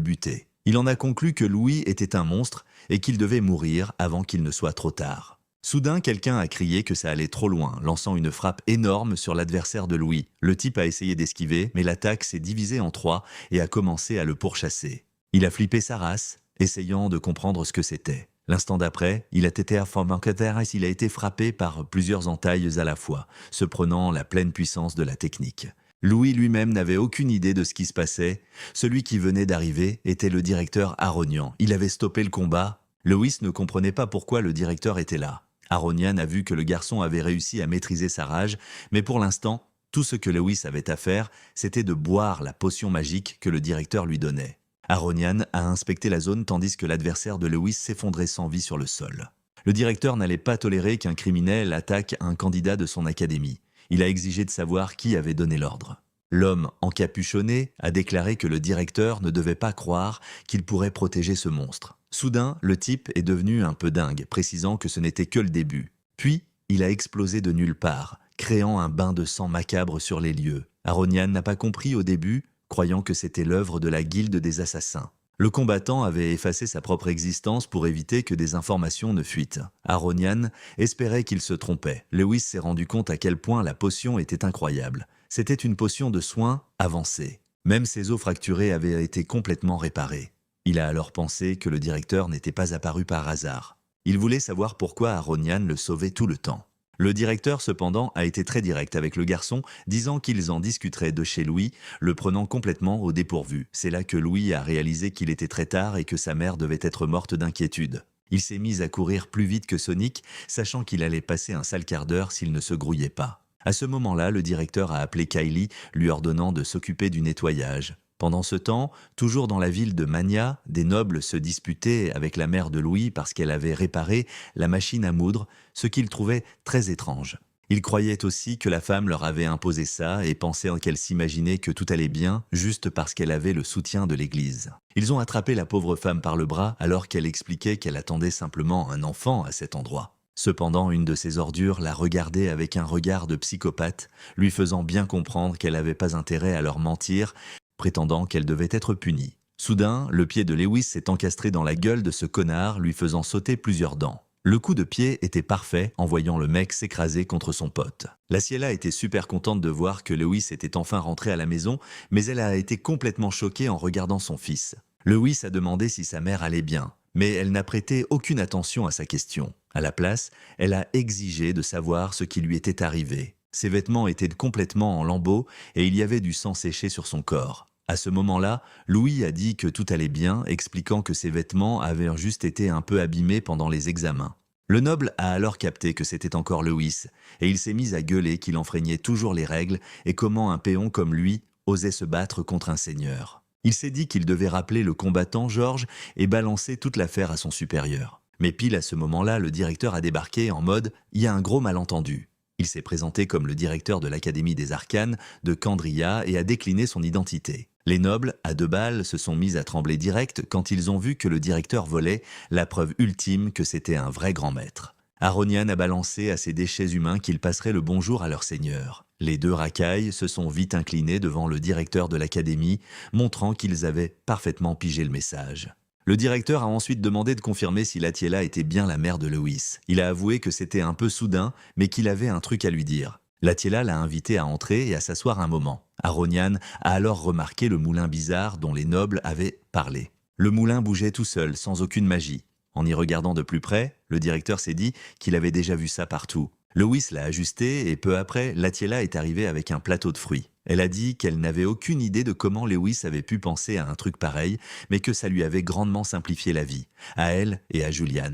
buter. Il en a conclu que Louis était un monstre et qu'il devait mourir avant qu'il ne soit trop tard. Soudain, quelqu'un a crié que ça allait trop loin, lançant une frappe énorme sur l'adversaire de Louis. Le type a essayé d'esquiver, mais l'attaque s'est divisée en trois et a commencé à le pourchasser. Il a flippé sa race, essayant de comprendre ce que c'était. L'instant d'après, il a été frappé par plusieurs entailles à la fois, se prenant la pleine puissance de la technique. Louis lui-même n'avait aucune idée de ce qui se passait. Celui qui venait d'arriver était le directeur Aronian. Il avait stoppé le combat. Lewis ne comprenait pas pourquoi le directeur était là. Aronian a vu que le garçon avait réussi à maîtriser sa rage, mais pour l'instant, tout ce que Lewis avait à faire, c'était de boire la potion magique que le directeur lui donnait. Aronian a inspecté la zone tandis que l'adversaire de Lewis s'effondrait sans vie sur le sol. Le directeur n'allait pas tolérer qu'un criminel attaque un candidat de son académie. Il a exigé de savoir qui avait donné l'ordre. L'homme encapuchonné a déclaré que le directeur ne devait pas croire qu'il pourrait protéger ce monstre. Soudain, le type est devenu un peu dingue, précisant que ce n'était que le début. Puis, il a explosé de nulle part, créant un bain de sang macabre sur les lieux. Aronian n'a pas compris au début, croyant que c'était l'œuvre de la guilde des assassins. Le combattant avait effacé sa propre existence pour éviter que des informations ne fuitent. Aronian espérait qu'il se trompait. Lewis s'est rendu compte à quel point la potion était incroyable. C'était une potion de soins avancée. Même ses os fracturés avaient été complètement réparés. Il a alors pensé que le directeur n'était pas apparu par hasard. Il voulait savoir pourquoi Aronian le sauvait tout le temps. Le directeur, cependant, a été très direct avec le garçon, disant qu'ils en discuteraient de chez Louis, le prenant complètement au dépourvu. C'est là que Louis a réalisé qu'il était très tard et que sa mère devait être morte d'inquiétude. Il s'est mis à courir plus vite que Sonic, sachant qu'il allait passer un sale quart d'heure s'il ne se grouillait pas. À ce moment-là, le directeur a appelé Kylie, lui ordonnant de s'occuper du nettoyage. Pendant ce temps, toujours dans la ville de Mania, des nobles se disputaient avec la mère de Louis parce qu'elle avait réparé la machine à moudre, ce qu'ils trouvaient très étrange. Ils croyaient aussi que la femme leur avait imposé ça et pensaient qu'elle s'imaginait que tout allait bien juste parce qu'elle avait le soutien de l'église. Ils ont attrapé la pauvre femme par le bras alors qu'elle expliquait qu'elle attendait simplement un enfant à cet endroit. Cependant, une de ces ordures la regardait avec un regard de psychopathe, lui faisant bien comprendre qu'elle n'avait pas intérêt à leur mentir, prétendant qu'elle devait être punie. Soudain, le pied de Lewis s'est encastré dans la gueule de ce connard, lui faisant sauter plusieurs dents. Le coup de pied était parfait en voyant le mec s'écraser contre son pote. La Ciela était super contente de voir que Lewis était enfin rentré à la maison, mais elle a été complètement choquée en regardant son fils. Lewis a demandé si sa mère allait bien, mais elle n'a prêté aucune attention à sa question. À la place, elle a exigé de savoir ce qui lui était arrivé. Ses vêtements étaient complètement en lambeaux et il y avait du sang séché sur son corps. À ce moment-là, Louis a dit que tout allait bien, expliquant que ses vêtements avaient juste été un peu abîmés pendant les examens. Le noble a alors capté que c'était encore Lewis, et il s'est mis à gueuler qu'il enfreignait toujours les règles et comment un péon comme lui osait se battre contre un seigneur. Il s'est dit qu'il devait rappeler le combattant Georges et balancer toute l'affaire à son supérieur. Mais pile à ce moment-là, le directeur a débarqué en mode « il y a un gros malentendu ». Il s'est présenté comme le directeur de l'Académie des Arcanes de Kandria et a décliné son identité. Les nobles, à deux balles, se sont mis à trembler direct quand ils ont vu que le directeur volait, la preuve ultime que c'était un vrai grand maître. Aronian a balancé à ces déchets humains qu'ils passeraient le bonjour à leur seigneur. Les deux racailles se sont vite inclinés devant le directeur de l'Académie, montrant qu'ils avaient parfaitement pigé le message. Le directeur a ensuite demandé de confirmer si Latiela était bien la mère de Lewis. Il a avoué que c'était un peu soudain, mais qu'il avait un truc à lui dire. Latiela l'a invité à entrer et à s'asseoir un moment. Aronian a alors remarqué le moulin bizarre dont les nobles avaient parlé. Le moulin bougeait tout seul, sans aucune magie. En y regardant de plus près, le directeur s'est dit qu'il avait déjà vu ça partout. Lewis l'a ajusté et peu après, Latiela est arrivée avec un plateau de fruits. Elle a dit qu'elle n'avait aucune idée de comment Lewis avait pu penser à un truc pareil, mais que ça lui avait grandement simplifié la vie, à elle et à Julian.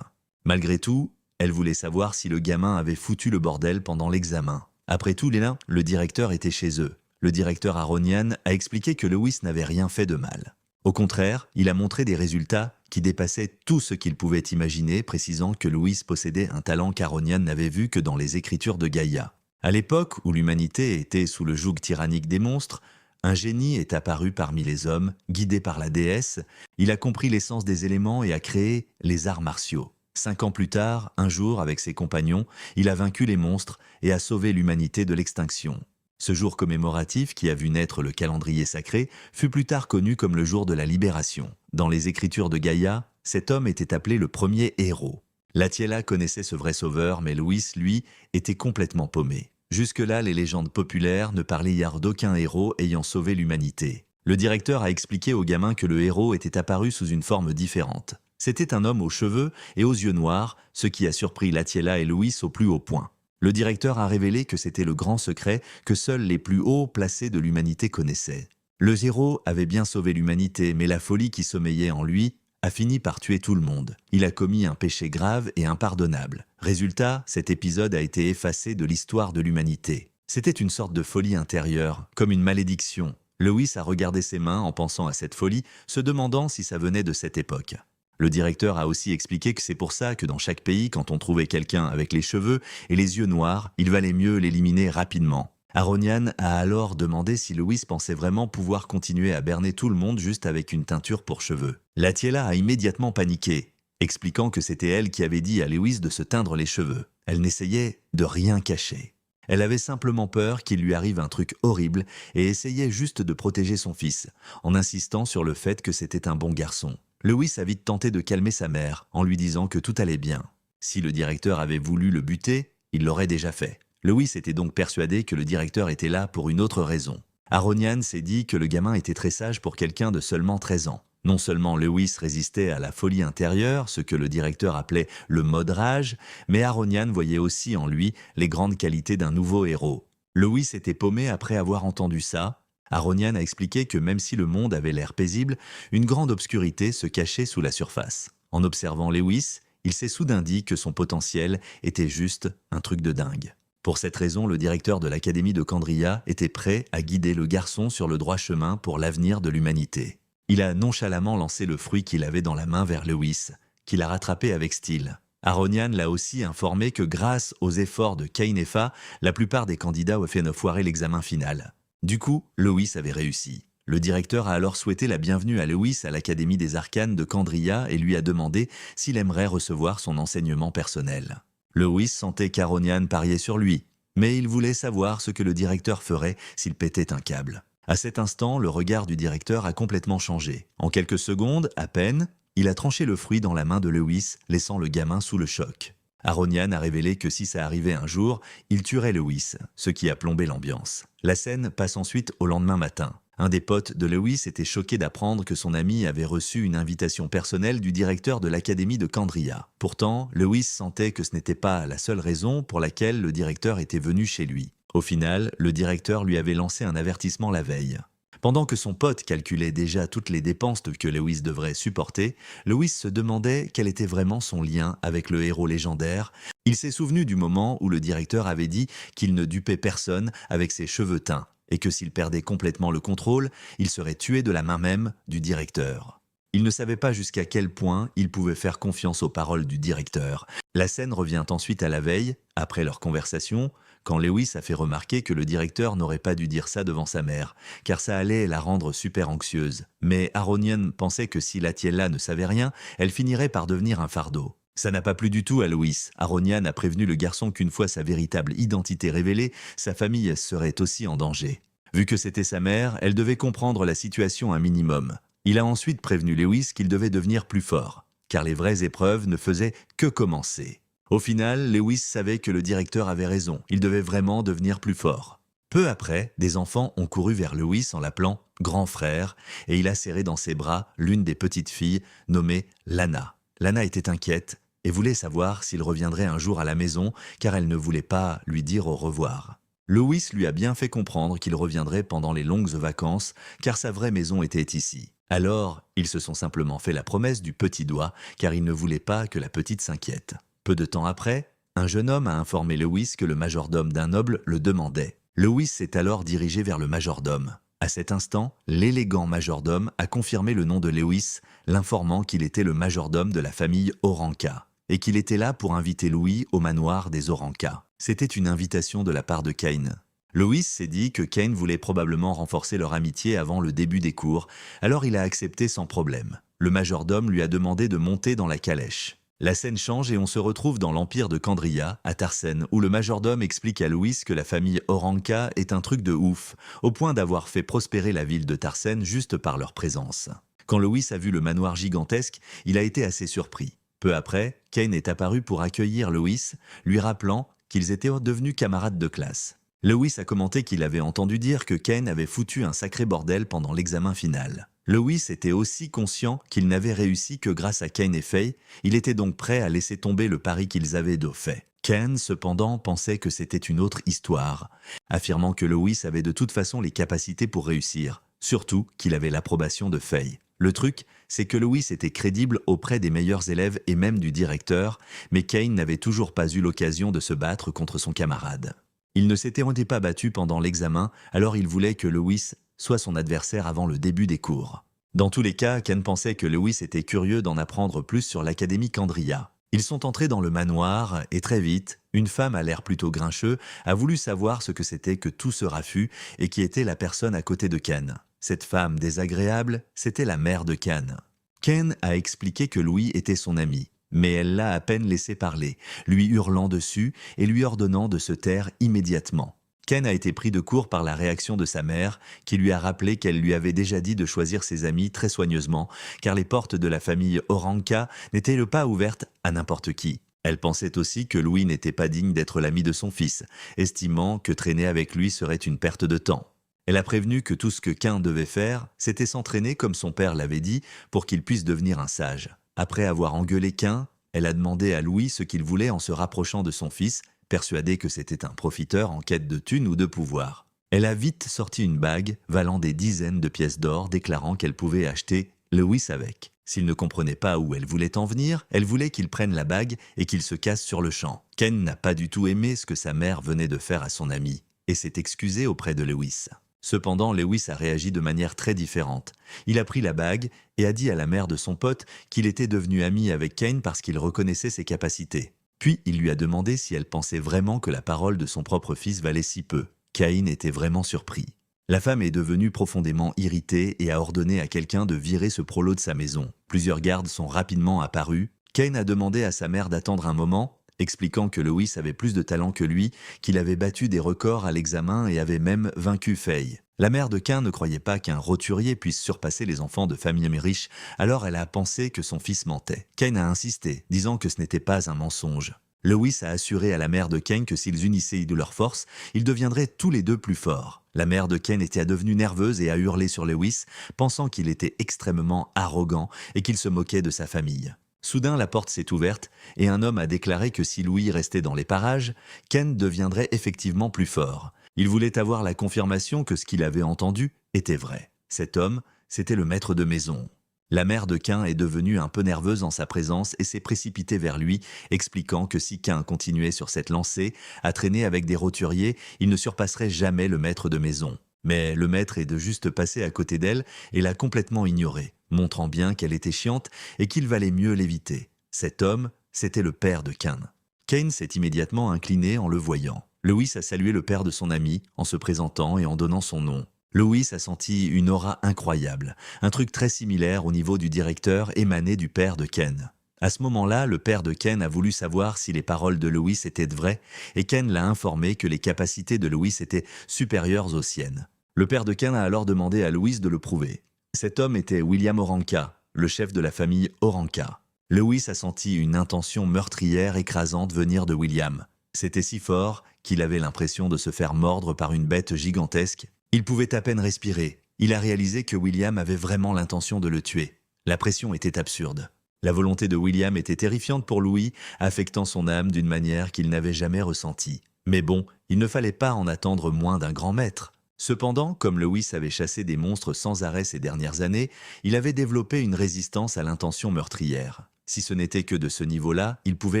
Malgré tout, elle voulait savoir si le gamin avait foutu le bordel pendant l'examen. Après tout, le directeur était chez eux. Le directeur Aronian a expliqué que Lewis n'avait rien fait de mal. Au contraire, il a montré des résultats qui dépassaient tout ce qu'il pouvait imaginer, précisant que Lewis possédait un talent qu'Aronian n'avait vu que dans les écritures de Gaïa. À l'époque où l'humanité était sous le joug tyrannique des monstres, un génie est apparu parmi les hommes, guidé par la déesse. Il a compris l'essence des éléments et a créé les arts martiaux. 5 ans plus tard, un jour, avec ses compagnons, il a vaincu les monstres et a sauvé l'humanité de l'extinction. Ce jour commémoratif, qui a vu naître le calendrier sacré, fut plus tard connu comme le jour de la libération. Dans les écritures de Gaïa, cet homme était appelé le premier héros. Latiela connaissait ce vrai sauveur, mais Lewis, lui, était complètement paumé. Jusque-là, les légendes populaires ne parlaient hier d'aucun héros ayant sauvé l'humanité. Le directeur a expliqué aux gamins que le héros était apparu sous une forme différente. C'était un homme aux cheveux et aux yeux noirs, ce qui a surpris Latiela et Lewis au plus haut point. Le directeur a révélé que c'était le grand secret que seuls les plus hauts placés de l'humanité connaissaient. Le héros avait bien sauvé l'humanité, mais la folie qui sommeillait en lui a fini par tuer tout le monde. Il a commis un péché grave et impardonnable. Résultat, cet épisode a été effacé de l'histoire de l'humanité. C'était une sorte de folie intérieure, comme une malédiction. Lewis a regardé ses mains en pensant à cette folie, se demandant si ça venait de cette époque. Le directeur a aussi expliqué que c'est pour ça que dans chaque pays, quand on trouvait quelqu'un avec les cheveux et les yeux noirs, il valait mieux l'éliminer rapidement. Aronian a alors demandé si Lewis pensait vraiment pouvoir continuer à berner tout le monde juste avec une teinture pour cheveux. Latiela a immédiatement paniqué, expliquant que c'était elle qui avait dit à Lewis de se teindre les cheveux. Elle n'essayait de rien cacher. Elle avait simplement peur qu'il lui arrive un truc horrible et essayait juste de protéger son fils, en insistant sur le fait que c'était un bon garçon. Lewis a vite tenté de calmer sa mère en lui disant que tout allait bien. Si le directeur avait voulu le buter, il l'aurait déjà fait. Lewis était donc persuadé que le directeur était là pour une autre raison. Aronian s'est dit que le gamin était très sage pour quelqu'un de seulement 13 ans. Non seulement Lewis résistait à la folie intérieure, ce que le directeur appelait le mode rage, mais Aronian voyait aussi en lui les grandes qualités d'un nouveau héros. Lewis était paumé après avoir entendu ça. Aronian a expliqué que même si le monde avait l'air paisible, une grande obscurité se cachait sous la surface. En observant Lewis, il s'est soudain dit que son potentiel était juste un truc de dingue. Pour cette raison, le directeur de l'Académie de Kandria était prêt à guider le garçon sur le droit chemin pour l'avenir de l'humanité. Il a nonchalamment lancé le fruit qu'il avait dans la main vers Lewis, qu'il a rattrapé avec style. Aronian l'a aussi informé que grâce aux efforts de Kainefa, la plupart des candidats avaient foiré l'examen final. Du coup, Lewis avait réussi. Le directeur a alors souhaité la bienvenue à Lewis à l'Académie des Arcanes de Kandria et lui a demandé s'il aimerait recevoir son enseignement personnel. Lewis sentait qu'Aronian pariait sur lui, mais il voulait savoir ce que le directeur ferait s'il pétait un câble. À cet instant, le regard du directeur a complètement changé. En quelques secondes, à peine, il a tranché le fruit dans la main de Lewis, laissant le gamin sous le choc. Aronian a révélé que si ça arrivait un jour, il tuerait Lewis, ce qui a plombé l'ambiance. La scène passe ensuite au lendemain matin. Un des potes de Lewis était choqué d'apprendre que son ami avait reçu une invitation personnelle du directeur de l'Académie de Kandria. Pourtant, Lewis sentait que ce n'était pas la seule raison pour laquelle le directeur était venu chez lui. Au final, le directeur lui avait lancé un avertissement la veille. Pendant que son pote calculait déjà toutes les dépenses que Lewis devrait supporter, Lewis se demandait quel était vraiment son lien avec le héros légendaire. Il s'est souvenu du moment où le directeur avait dit qu'il ne dupait personne avec ses cheveux teints, et que s'il perdait complètement le contrôle, il serait tué de la main même du directeur. Il ne savait pas jusqu'à quel point il pouvait faire confiance aux paroles du directeur. La scène revient ensuite à la veille, après leur conversation, quand Lewis a fait remarquer que le directeur n'aurait pas dû dire ça devant sa mère, car ça allait la rendre super anxieuse. Mais Aronian pensait que si Latiella ne savait rien, elle finirait par devenir un fardeau. Ça n'a pas plu du tout à Lewis. Aronian a prévenu le garçon qu'une fois sa véritable identité révélée, sa famille serait aussi en danger. Vu que c'était sa mère, elle devait comprendre la situation un minimum. Il a ensuite prévenu Lewis qu'il devait devenir plus fort, car les vraies épreuves ne faisaient que commencer. Au final, Lewis savait que le directeur avait raison, il devait vraiment devenir plus fort. Peu après, des enfants ont couru vers Lewis en l'appelant « grand frère » et il a serré dans ses bras l'une des petites filles nommée Lana. Lana était inquiète et voulait savoir s'il reviendrait un jour à la maison car elle ne voulait pas lui dire au revoir. Lewis lui a bien fait comprendre qu'il reviendrait pendant les longues vacances car sa vraie maison était ici. Alors, ils se sont simplement fait la promesse du petit doigt car ils ne voulaient pas que la petite s'inquiète. Peu de temps après, un jeune homme a informé Lewis que le majordome d'un noble le demandait. Lewis s'est alors dirigé vers le majordome. À cet instant, l'élégant majordome a confirmé le nom de Lewis, l'informant qu'il était le majordome de la famille Oranka et qu'il était là pour inviter Louis au manoir des Oranka. C'était une invitation de la part de Kane. Lewis s'est dit que Kane voulait probablement renforcer leur amitié avant le début des cours, alors il a accepté sans problème. Le majordome lui a demandé de monter dans la calèche. La scène change et on se retrouve dans l'empire de Candria, à Tarsen, où le majordome explique à Lewis que la famille Oranka est un truc de ouf, au point d'avoir fait prospérer la ville de Tarsen juste par leur présence. Quand Lewis a vu le manoir gigantesque, il a été assez surpris. Peu après, Kane est apparu pour accueillir Lewis, lui rappelant qu'ils étaient devenus camarades de classe. Lewis a commenté qu'il avait entendu dire que Kane avait foutu un sacré bordel pendant l'examen final. Lewis était aussi conscient qu'il n'avait réussi que grâce à Kane et Faye, il était donc prêt à laisser tomber le pari qu'ils avaient fait. Kane, cependant, pensait que c'était une autre histoire, affirmant que Lewis avait de toute façon les capacités pour réussir, surtout qu'il avait l'approbation de Faye. Le truc, c'est que Lewis était crédible auprès des meilleurs élèves et même du directeur, mais Kane n'avait toujours pas eu l'occasion de se battre contre son camarade. Il ne s'était pas battu pendant l'examen, alors il voulait que Lewis soit son adversaire avant le début des cours. Dans tous les cas, Ken pensait que Lewis était curieux d'en apprendre plus sur l'Académie Candria. Ils sont entrés dans le manoir et très vite, une femme à l'air plutôt grincheux a voulu savoir ce que c'était que tout ce raffut et qui était la personne à côté de Ken. Cette femme désagréable, c'était la mère de Ken. Ken a expliqué que Louis était son ami. Mais elle l'a à peine laissé parler, lui hurlant dessus et lui ordonnant de se taire immédiatement. Ken a été pris de court par la réaction de sa mère, qui lui a rappelé qu'elle lui avait déjà dit de choisir ses amis très soigneusement, car les portes de la famille Oranka n'étaient pas ouvertes à n'importe qui. Elle pensait aussi que Louis n'était pas digne d'être l'ami de son fils, estimant que traîner avec lui serait une perte de temps. Elle a prévenu que tout ce que Ken devait faire, c'était s'entraîner comme son père l'avait dit, pour qu'il puisse devenir un sage. Après avoir engueulé Ken, elle a demandé à Louis ce qu'il voulait en se rapprochant de son fils, persuadée que c'était un profiteur en quête de thunes ou de pouvoir. Elle a vite sorti une bague valant des dizaines de pièces d'or, déclarant qu'elle pouvait acheter Lewis avec. S'il ne comprenait pas où elle voulait en venir, elle voulait qu'il prenne la bague et qu'il se casse sur le champ. Ken n'a pas du tout aimé ce que sa mère venait de faire à son ami, et s'est excusé auprès de Lewis. Cependant, Lewis a réagi de manière très différente. Il a pris la bague et a dit à la mère de son pote qu'il était devenu ami avec Kane parce qu'il reconnaissait ses capacités. Puis il lui a demandé si elle pensait vraiment que la parole de son propre fils valait si peu. Kane était vraiment surpris. La femme est devenue profondément irritée et a ordonné à quelqu'un de virer ce prolo de sa maison. Plusieurs gardes sont rapidement apparus. Kane a demandé à sa mère d'attendre un moment, expliquant que Lewis avait plus de talent que lui, qu'il avait battu des records à l'examen et avait même vaincu Faye. La mère de Ken ne croyait pas qu'un roturier puisse surpasser les enfants de familles riches, alors elle a pensé que son fils mentait. Ken a insisté, disant que ce n'était pas un mensonge. Lewis a assuré à la mère de Ken que s'ils unissaient de leurs forces, ils deviendraient tous les deux plus forts. La mère de Ken était devenue nerveuse et a hurlé sur Lewis, pensant qu'il était extrêmement arrogant et qu'il se moquait de sa famille. Soudain, la porte s'est ouverte et un homme a déclaré que si Louis restait dans les parages, Ken deviendrait effectivement plus fort. Il voulait avoir la confirmation que ce qu'il avait entendu était vrai. Cet homme, c'était le maître de maison. La mère de Ken est devenue un peu nerveuse en sa présence et s'est précipitée vers lui, expliquant que si Ken continuait sur cette lancée, à traîner avec des roturiers, il ne surpasserait jamais le maître de maison. Mais le maître est de juste passer à côté d'elle et l'a complètement ignorée, montrant bien qu'elle était chiante et qu'il valait mieux l'éviter. Cet homme, c'était le père de Cain. Cain s'est immédiatement incliné en le voyant. Lewis a salué le père de son ami en se présentant et en donnant son nom. Lewis a senti une aura incroyable, un truc très similaire au niveau du directeur émané du père de Cain. À ce moment-là, le père de Cain a voulu savoir si les paroles de Lewis étaient vraies et Cain l'a informé que les capacités de Lewis étaient supérieures aux siennes. Le père de Cain a alors demandé à Lewis de le prouver. Cet homme était William Oranka, le chef de la famille Oranka. Lewis a senti une intention meurtrière écrasante venir de William. C'était si fort qu'il avait l'impression de se faire mordre par une bête gigantesque. Il pouvait à peine respirer. Il a réalisé que William avait vraiment l'intention de le tuer. La pression était absurde. La volonté de William était terrifiante pour Louis, affectant son âme d'une manière qu'il n'avait jamais ressentie. Mais bon, il ne fallait pas en attendre moins d'un grand maître. Cependant, comme Lewis avait chassé des monstres sans arrêt ces dernières années, il avait développé une résistance à l'intention meurtrière. Si ce n'était que de ce niveau-là, il pouvait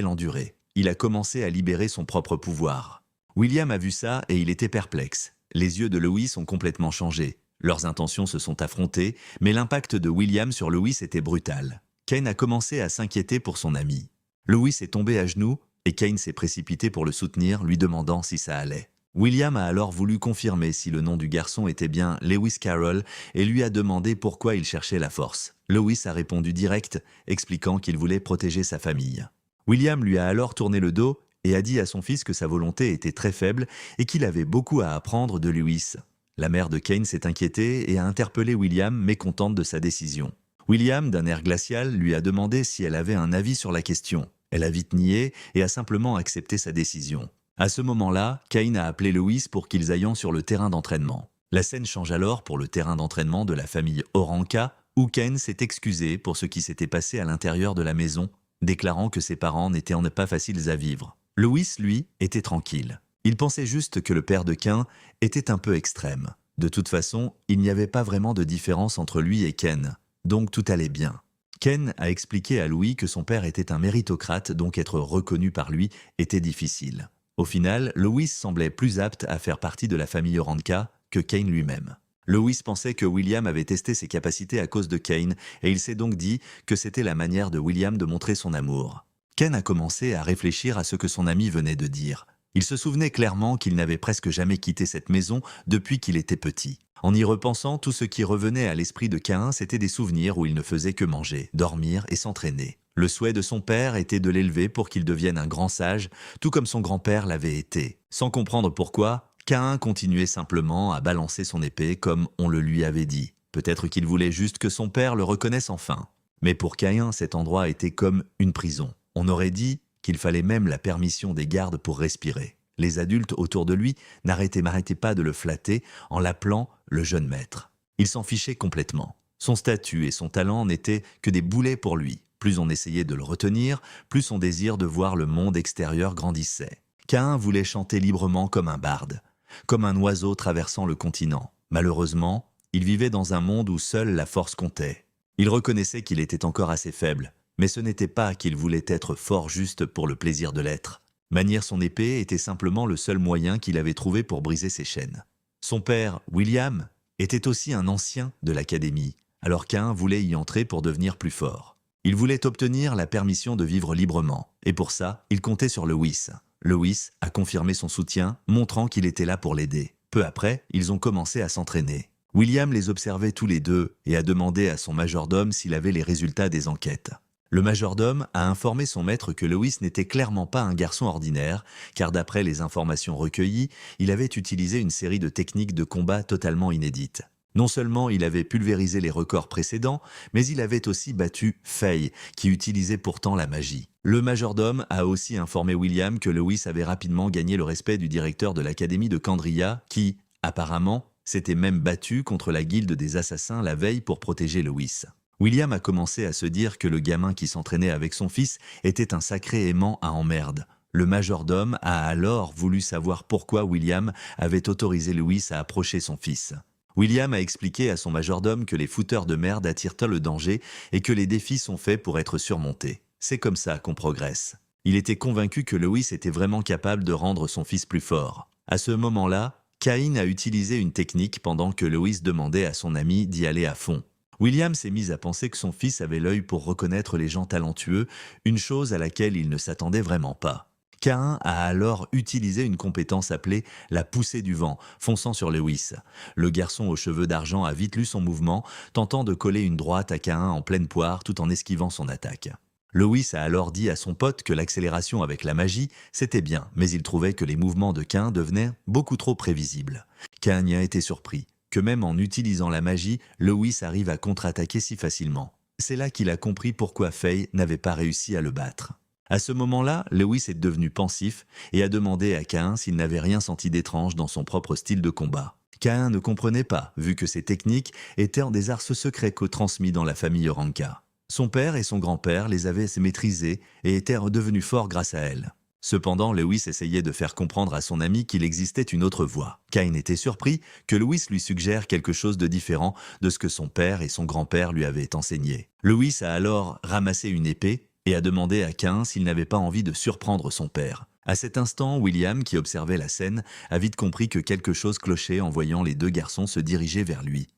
l'endurer. Il a commencé à libérer son propre pouvoir. William a vu ça et il était perplexe. Les yeux de Lewis ont complètement changé. Leurs intentions se sont affrontées, mais l'impact de William sur Lewis était brutal. Cain a commencé à s'inquiéter pour son ami. Lewis est tombé à genoux et Cain s'est précipité pour le soutenir, lui demandant si ça allait. William a alors voulu confirmer si le nom du garçon était bien Lewis Carroll et lui a demandé pourquoi il cherchait la force. Lewis a répondu direct, expliquant qu'il voulait protéger sa famille. William lui a alors tourné le dos et a dit à son fils que sa volonté était très faible et qu'il avait beaucoup à apprendre de Lewis. La mère de Cain s'est inquiétée et a interpellé William, mécontente de sa décision. William, d'un air glacial, lui a demandé si elle avait un avis sur la question. Elle a vite nié et a simplement accepté sa décision. À ce moment-là, Cain a appelé Lewis pour qu'ils aillent sur le terrain d'entraînement. La scène change alors pour le terrain d'entraînement de la famille Oranka, où Cain s'est excusé pour ce qui s'était passé à l'intérieur de la maison, déclarant que ses parents n'étaient pas faciles à vivre. Lewis, lui, était tranquille. Il pensait juste que le père de Cain était un peu extrême. De toute façon, il n'y avait pas vraiment de différence entre lui et Cain. Donc tout allait bien. Cain a expliqué à Louis que son père était un méritocrate, donc être reconnu par lui était difficile. Au final, Lewis semblait plus apte à faire partie de la famille Oranka que Cain lui-même. Lewis pensait que William avait testé ses capacités à cause de Cain et il s'est donc dit que c'était la manière de William de montrer son amour. Cain a commencé à réfléchir à ce que son ami venait de dire. Il se souvenait clairement qu'il n'avait presque jamais quitté cette maison depuis qu'il était petit. En y repensant, tout ce qui revenait à l'esprit de Cain, c'était des souvenirs où il ne faisait que manger, dormir et s'entraîner. Le souhait de son père était de l'élever pour qu'il devienne un grand sage, tout comme son grand-père l'avait été. Sans comprendre pourquoi, Cain continuait simplement à balancer son épée comme on le lui avait dit. Peut-être qu'il voulait juste que son père le reconnaisse enfin. Mais pour Cain, cet endroit était comme une prison. On aurait dit qu'il fallait même la permission des gardes pour respirer. Les adultes autour de lui n'arrêtaient pas de le flatter en l'appelant le jeune maître. Il s'en fichait complètement. Son statut et son talent n'étaient que des boulets pour lui. Plus on essayait de le retenir, plus son désir de voir le monde extérieur grandissait. Cain voulait chanter librement comme un barde, comme un oiseau traversant le continent. Malheureusement, il vivait dans un monde où seule la force comptait. Il reconnaissait qu'il était encore assez faible, mais ce n'était pas qu'il voulait être fort juste pour le plaisir de l'être. Manier son épée était simplement le seul moyen qu'il avait trouvé pour briser ses chaînes. Son père, William, était aussi un ancien de l'académie, alors Cain voulait y entrer pour devenir plus fort. Il voulait obtenir la permission de vivre librement, et pour ça, il comptait sur Lewis. Lewis a confirmé son soutien, montrant qu'il était là pour l'aider. Peu après, ils ont commencé à s'entraîner. William les observait tous les deux et a demandé à son majordome s'il avait les résultats des enquêtes. Le majordome a informé son maître que Lewis n'était clairement pas un garçon ordinaire, car d'après les informations recueillies, il avait utilisé une série de techniques de combat totalement inédites. Non seulement il avait pulvérisé les records précédents, mais il avait aussi battu Faye, qui utilisait pourtant la magie. Le majordome a aussi informé William que Lewis avait rapidement gagné le respect du directeur de l'académie de Candria, qui, apparemment, s'était même battu contre la guilde des assassins la veille pour protéger Lewis. William a commencé à se dire que le gamin qui s'entraînait avec son fils était un sacré aimant à emmerde. Le majordome a alors voulu savoir pourquoi William avait autorisé Lewis à approcher son fils. William a expliqué à son majordome que les fouteurs de merde attirent le danger et que les défis sont faits pour être surmontés. C'est comme ça qu'on progresse. Il était convaincu que Lewis était vraiment capable de rendre son fils plus fort. À ce moment-là, Caïn a utilisé une technique pendant que Loïs demandait à son ami d'y aller à fond. William s'est mis à penser que son fils avait l'œil pour reconnaître les gens talentueux, une chose à laquelle il ne s'attendait vraiment pas. Caïn a alors utilisé une compétence appelée la poussée du vent, fonçant sur Lewis. Le garçon aux cheveux d'argent a vite lu son mouvement, tentant de coller une droite à Caïn en pleine poire tout en esquivant son attaque. Lewis a alors dit à son pote que l'accélération avec la magie, c'était bien, mais il trouvait que les mouvements de Caïn devenaient beaucoup trop prévisibles. Caïn y a été surpris, que même en utilisant la magie, Lewis arrive à contre-attaquer si facilement. C'est là qu'il a compris pourquoi Faye n'avait pas réussi à le battre. À ce moment-là, Lewis est devenu pensif et a demandé à Caïn s'il n'avait rien senti d'étrange dans son propre style de combat. Caïn ne comprenait pas, vu que ces techniques étaient en des arts secrets transmis dans la famille Ranka. Son père et son grand-père les avaient maîtrisés et étaient redevenus forts grâce à elles. Cependant, Lewis essayait de faire comprendre à son ami qu'il existait une autre voie. Caïn était surpris que Lewis lui suggère quelque chose de différent de ce que son père et son grand-père lui avaient enseigné. Lewis a alors ramassé une épée et a demandé à Caïn s'il n'avait pas envie de surprendre son père. À cet instant, William, qui observait la scène, a vite compris que quelque chose clochait en voyant les deux garçons se diriger vers lui.